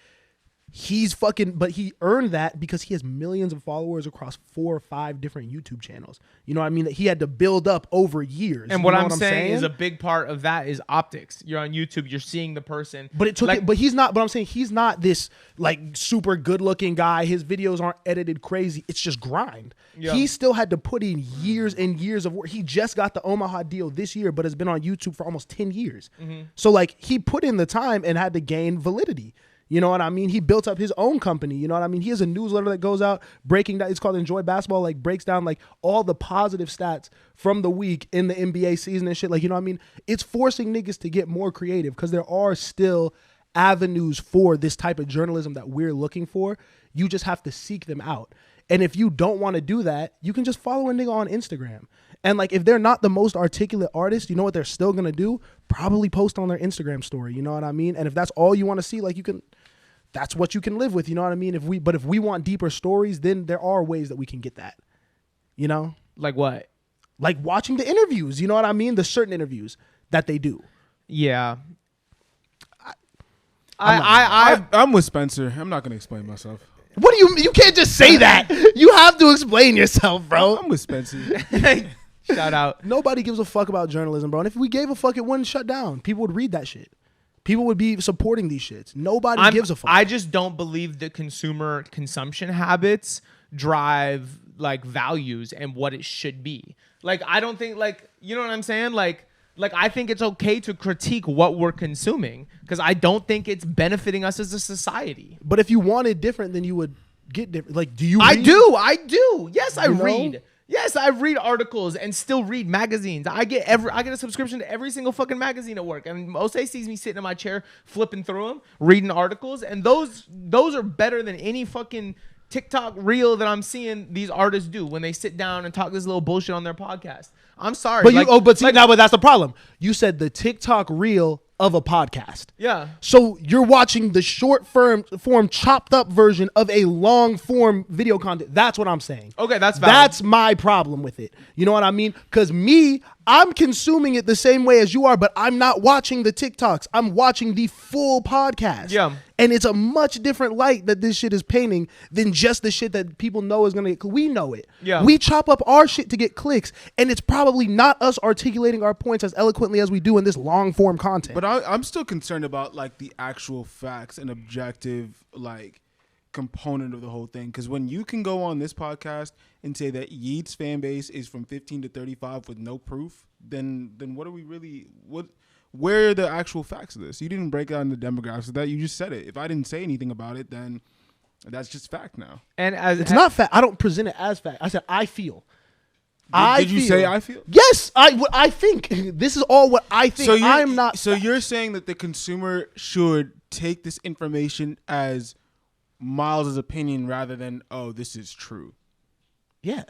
He's fucking, but he earned that because he has millions of followers across 4 or 5 different YouTube channels. You know what I mean? That he had to build up over years. And what I'm saying is a big part of that is optics. You're on YouTube, you're seeing the person. But it took like, it, but he's not, but I'm saying he's not this like super good looking guy. His videos aren't edited crazy. It's just grind. Yeah. He still had to put in years and years of work. He just got the Omaha deal this year, but has been on YouTube for almost 10 years. So like he put in the time and had to gain validity. You know what I mean? He built up his own company. You know what I mean? He has a newsletter that goes out breaking down. It's called Enjoy Basketball. Like breaks down like all the positive stats from the week in the NBA season and shit. Like, you know what I mean? It's forcing niggas to get more creative because there are still avenues for this type of journalism that we're looking for. You just have to seek them out. And if you don't want to do that, you can just follow a nigga on Instagram. And like if they're not the most articulate artist, you know what they're still gonna do? Probably post on their Instagram story. You know what I mean? And if that's all you want to see, like you can, that's what you can live with. You know what I mean? If we want deeper stories, then there are ways that we can get that. You know? like what? Like watching the interviews. You know what I mean? The certain interviews that they do. Yeah. I'm with Spencer. I'm not gonna explain myself. What do you can't just say that. You have to explain yourself, bro. I'm with Spencer. Shout out. Nobody gives a fuck about journalism, bro. And if we gave a fuck, it wouldn't shut down. People would read that shit. People would be supporting these shits. Nobody gives a fuck. I just don't believe that consumer consumption habits drive like values and what it should be. Like I don't think like, you know what I'm saying? Like I think it's okay to critique what we're consuming because I don't think it's benefiting us as a society. But if you wanted different, then you would get different. Like, do you I read? do. Yes, I You know? read. Yes, I read articles and still read magazines. I get a subscription to every single fucking magazine at work. And Osei sees me sitting in my chair flipping through them, reading articles, and those are better than any fucking TikTok reel that I'm seeing these artists do when they sit down and talk this little bullshit on their podcast. I'm sorry. But but that's the problem. You said the TikTok reel of a podcast. Yeah. So you're watching the short form chopped up version of a long form video content. That's what I'm saying. Okay, that's valid. That's my problem with it. You know what I mean? Because I'm consuming it the same way as you are, but I'm not watching the TikToks. I'm watching the full podcast. Yeah. And it's a much different light that this shit is painting than just the shit that people know is going to get. We know it. Yeah. We chop up our shit to get clicks, and it's probably not us articulating our points as eloquently as we do in this long form content. But I'm still concerned about like the actual facts and objective like component of the whole thing. Because when you can go on this podcast and say that Yeat's fan base is from 15 to 35 with no proof, then what are we really where are the actual facts of this? You didn't break down the demographics of that. You just said it. If I didn't say anything about it, then that's just fact now. And it's not fact. I don't present it as fact. I said I feel. Did you say I feel? Yes, I think. This is all what I think. So I am not. So you're saying that the consumer should take this information as Miles' opinion rather than, oh, this is true. Yeah.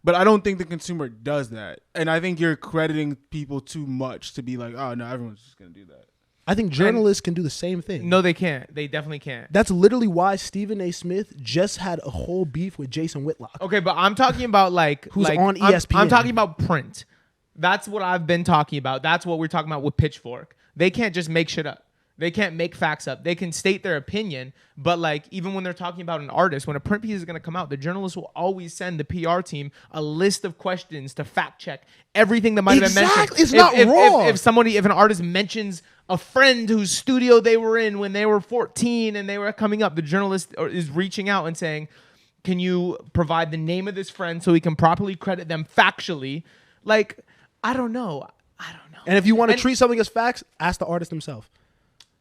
But I don't think the consumer does that. And I think you're crediting people too much to be like, oh, no, everyone's just going to do that. I think journalists can do the same thing. No, they can't. They definitely can't. That's literally why Stephen A. Smith just had a whole beef with Jason Whitlock. Okay, but I'm talking about who's on ESPN. I'm talking about print. That's what I've been talking about. That's what we're talking about with Pitchfork. They can't just make shit up. They can't make facts up. They can state their opinion, but like even when they're talking about an artist, when a print piece is going to come out, the journalist will always send the PR team a list of questions to fact check everything that might have been mentioned. It's not wrong. If an artist mentions a friend whose studio they were in when they were 14 and they were coming up, the journalist is reaching out and saying, can you provide the name of this friend so we can properly credit them factually? Like, I don't know. And if you want to treat something as facts, ask the artist himself.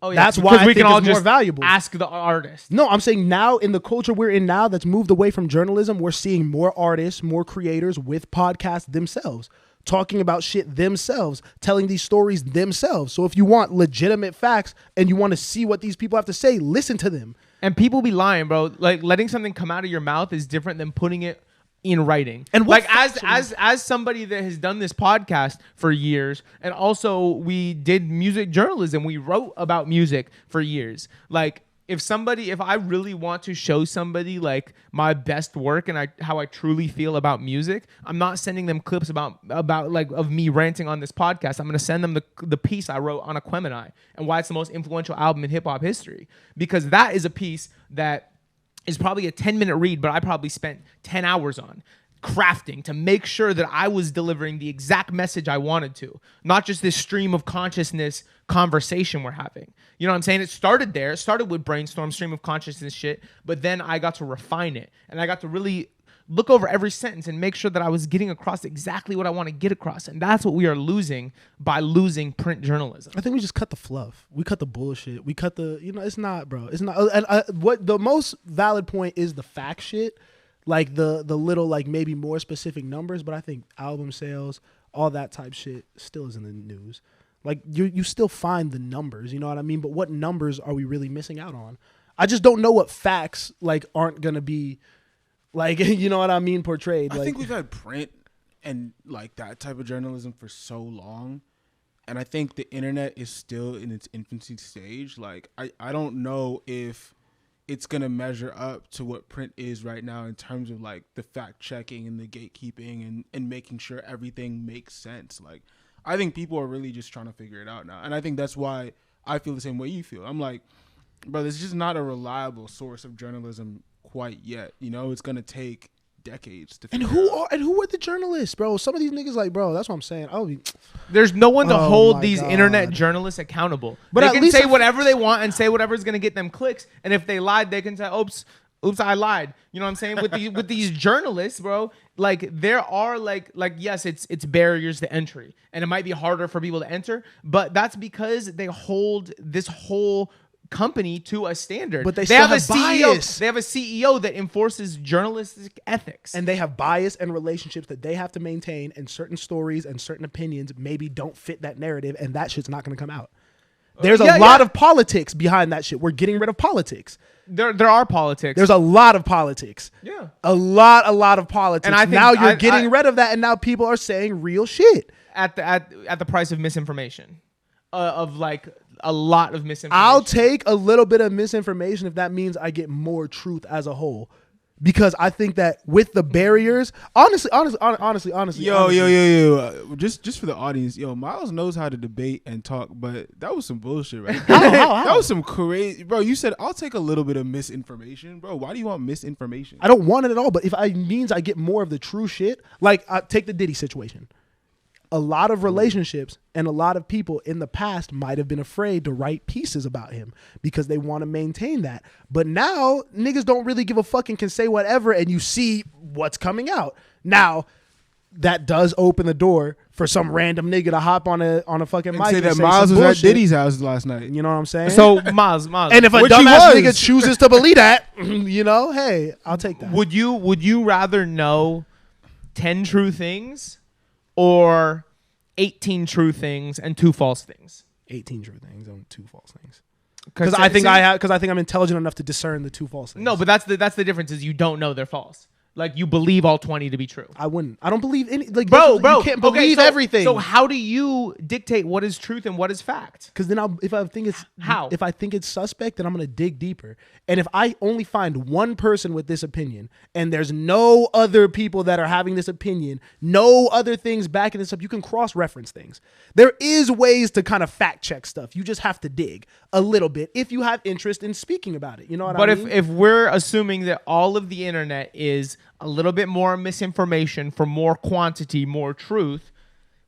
Oh, yeah. That's why I we think can all it's more just valuable. ask the artist. No, I'm saying now in the culture we're in now that's moved away from journalism, we're seeing more artists, more creators with podcasts themselves, talking about shit themselves, telling these stories themselves. So if you want legitimate facts and you want to see what these people have to say, listen to them. And people be lying, bro. Like letting something come out of your mouth is different than putting it in writing. And like as somebody that has done this podcast for years, and also we did music journalism, we wrote about music for years. Like if I really want to show somebody like my best work and how I truly feel about music, I'm not sending them clips about like of me ranting on this podcast. I'm going to send them the piece I wrote on Aquemini and why it's the most influential album in hip hop history, because that is a piece that is probably a 10-minute read, but I probably spent 10 hours on crafting to make sure that I was delivering the exact message I wanted to, not just this stream of consciousness conversation we're having. You know what I'm saying? It started there. It started with brainstorm, stream of consciousness shit, but then I got to refine it, and I got to really look over every sentence and make sure that I was getting across exactly what I want to get across. And that's what we are losing by losing print journalism. I think we just cut the fluff. We cut the bullshit. We cut the, it's not, bro. It's not. And what the most valid point is the fact shit, like the little, like maybe more specific numbers. But I think album sales, all that type shit still is in the news. Like you still find the numbers, you know what I mean? But what numbers are we really missing out on? I just don't know what facts like aren't going to be, like, you know what I mean, portrayed. I like, think we've had print and like that type of journalism for so long, and I think the internet is still in its infancy stage. Like I don't know if it's gonna measure up to what print is right now in terms of like the fact checking and the gatekeeping and making sure everything makes sense. Like I think people are really just trying to figure it out now, and I think that's why I feel the same way you feel. I'm like, bro, it's just not a reliable source of journalism quite yet. You know, it's gonna take decades to figure who are the journalists, bro? Some of these niggas, like, bro, that's what I'm saying. There's no one to hold my these God. internet journalists accountable. But they at can least say whatever they want and say whatever's gonna get them clicks. And if they lied, they can say, "Oops, I lied." You know what I'm saying? With these journalists, bro, like there are like yes, it's barriers to entry, and it might be harder for people to enter, but that's because they hold this whole company to a standard. But they still have bias. They have a CEO that enforces journalistic ethics, and they have bias and relationships that they have to maintain, and certain stories and certain opinions maybe don't fit that narrative, and that shit's not going to come out. There's a lot of politics behind that shit. We're getting rid of politics. There are politics. There's a lot of politics. Yeah. A lot of politics. And I think now you're getting rid of that, and now people are saying real shit. At the price of misinformation. Of like a lot of misinformation. I'll take a little bit of misinformation if that means I get more truth as a whole. Because I think that with the barriers, honestly. Yo. Just for the audience, Miles knows how to debate and talk, but that was some bullshit, right? How? That was some crazy, bro. You said I'll take a little bit of misinformation, bro. Why do you want misinformation? I don't want it at all. But if it means I get more of the true shit, like take the Diddy situation. A lot of relationships and a lot of people in the past might have been afraid to write pieces about him because they want to maintain that. But now niggas don't really give a fuck and can say whatever, and you see what's coming out. Now that does open the door for some random nigga to hop on a fucking mic say and that say Miles some was at bullshit. Diddy's house last night. You know what I'm saying? So Miles, and if a Which he dumbass was. nigga chooses to believe that, hey, I'll take that. would you rather know 10 true things or 18 true things and 2 false things? 18 true things and 2 false things. Because I think I'm intelligent enough to discern the 2 false things. No, but that's the difference is you don't know they're false. Like you believe all 20 to be true. I wouldn't. I don't believe any. Like, Bro, you can't believe everything. So how do you dictate what is truth and what is fact? Because then if I think it's suspect, then I'm gonna dig deeper. And if I only find one person with this opinion, and there's no other people that are having this opinion, no other things backing this up, you can cross-reference things. There is ways to kind of fact check stuff. You just have to dig a little bit if you have interest in speaking about it. You know what I mean? But if we're assuming that all of the internet is a little bit more misinformation for more quantity, more truth,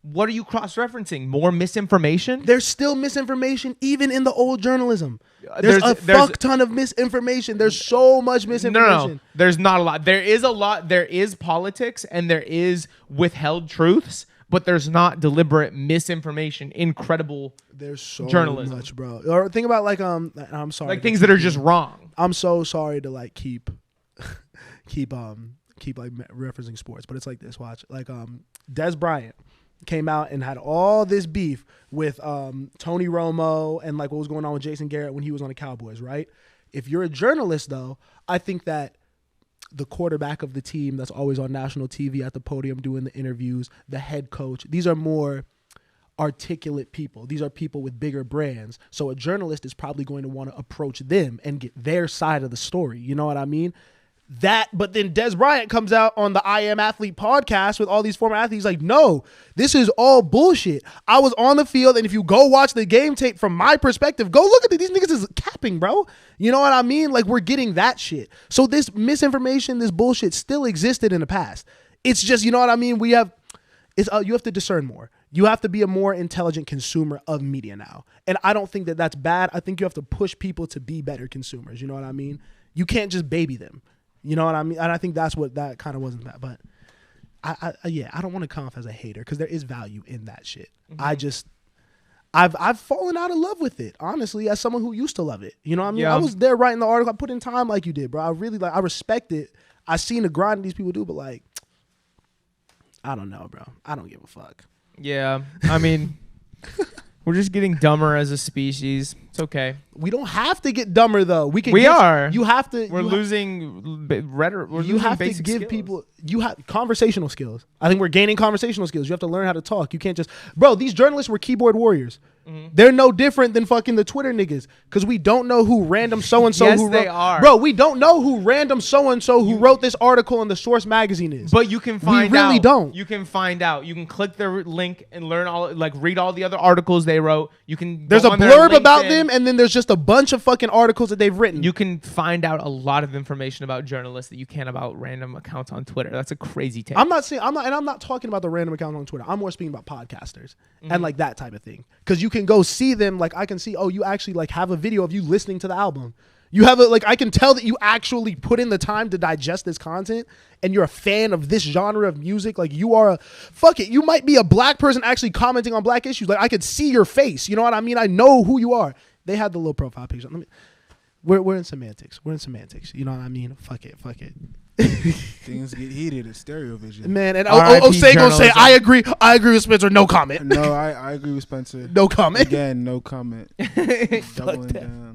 what are you cross-referencing? More misinformation? There's still misinformation even in the old journalism. There's a fuck ton of misinformation. There's so much misinformation. No. There's not a lot. There is a lot. There is politics and there is withheld truths, but there's not deliberate misinformation. Incredible. There's so journalism. much, bro. Or think about I'm sorry. Like things that are just wrong. I'm so sorry to like keep like referencing sports, but it's like this. Watch, like Des Bryant came out and had all this beef with Tony Romo and like what was going on with Jason Garrett when he was on the Cowboys, right? If you're a journalist, though, I think that the quarterback of the team that's always on national TV at the podium doing the interviews, the head coach, these are more articulate people. These are people with bigger brands. So a journalist is probably going to want to approach them and get their side of the story. You know what I mean? But then Des Bryant comes out on the I Am Athlete podcast with all these former athletes like, no, this is all bullshit. I was on the field, and if you go watch the game tape from my perspective, go look at it. These niggas is capping, bro. You know what I mean? Like, we're getting that shit. So this misinformation, this bullshit still existed in the past. It's just, you know what I mean? You have to discern more. You have to be a more intelligent consumer of media now. And I don't think that that's bad. I think you have to push people to be better consumers. You know what I mean? You can't just baby them. You know what I mean? And I think that's what that kind of wasn't that. But I don't want to come off as a hater because there is value in that shit. Mm-hmm. I've fallen out of love with it, honestly, as someone who used to love it. You know what I mean? Yeah. I was there writing the article. I put in time like you did, bro. I respect it. I seen the grind these people do, but like, I don't know, bro. I don't give a fuck. Yeah. I mean, we're just getting dumber as a species. It's okay. We don't have to get dumber though. We are. You have to. We're losing rhetoric. You have to give people. You have conversational skills. I think we're gaining conversational skills. You have to learn how to talk. You can't just, bro. These journalists were keyboard warriors. Mm-hmm. They're no different than fucking the Twitter niggas because we don't know who random so and so. Yes, who they are. Bro, we don't know who random so and so who wrote this article in the Source magazine is. But you can find out. We really don't. You can find out. You can click their link and learn read all the other articles they wrote. You can. There's a blurb about them, and then there's just a bunch of fucking articles that they've written. You can find out a lot of information about journalists that you can about random accounts on Twitter. That's a crazy take. I'm not talking about the random accounts on Twitter. I'm more speaking about podcasters and like that type of thing. Because you can go see them. Like I can see, oh, you actually like have a video of you listening to the album. You have I can tell that you actually put in the time to digest this content and you're a fan of this genre of music. Like you are you might be a black person actually commenting on black issues. Like I could see your face. You know what I mean? I know who you are. They had the little profile picture. We're in semantics. You know what I mean? Fuck it. Things get heated at StereoVision. Man, and Osei gonna say, I agree with Spencer. No comment. No, I agree with Spencer. No comment. Again, no comment. Doubling down.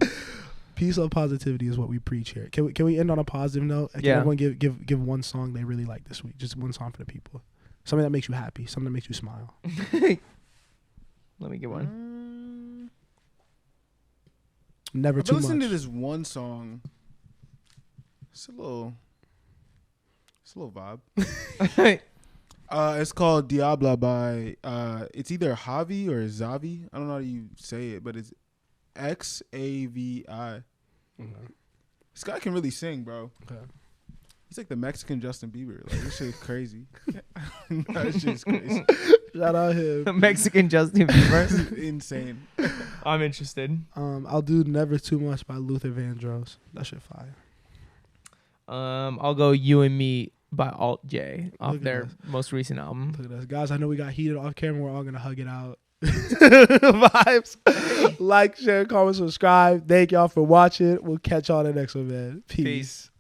Peace, love, positivity is what we preach here. Can we end on a positive note? Can everyone give one song they really like this week? Just one song for the people. Something that makes you happy. Something that makes you smile. Let me get one. Never too much. Listen to this one song. It's a little vibe. It's called Diabla by it's either Javi or Zavi. I don't know how you say it, but it's Xavi. Mm-hmm. This guy can really sing, bro. Okay. He's like the Mexican Justin Bieber. Like this shit is crazy. That shit is crazy. Shout out him. Mexican Justin Bieber. Insane. I'm interested. I'll do Never Too Much by Luther Vandross. That shit fire. I'll go You and Me by Alt J off their most recent album. Look at us. Guys, I know we got heated off camera. We're all going to hug it out. Vibes. Like, share, comment, subscribe. Thank y'all for watching. We'll catch y'all in the next one, man. Peace.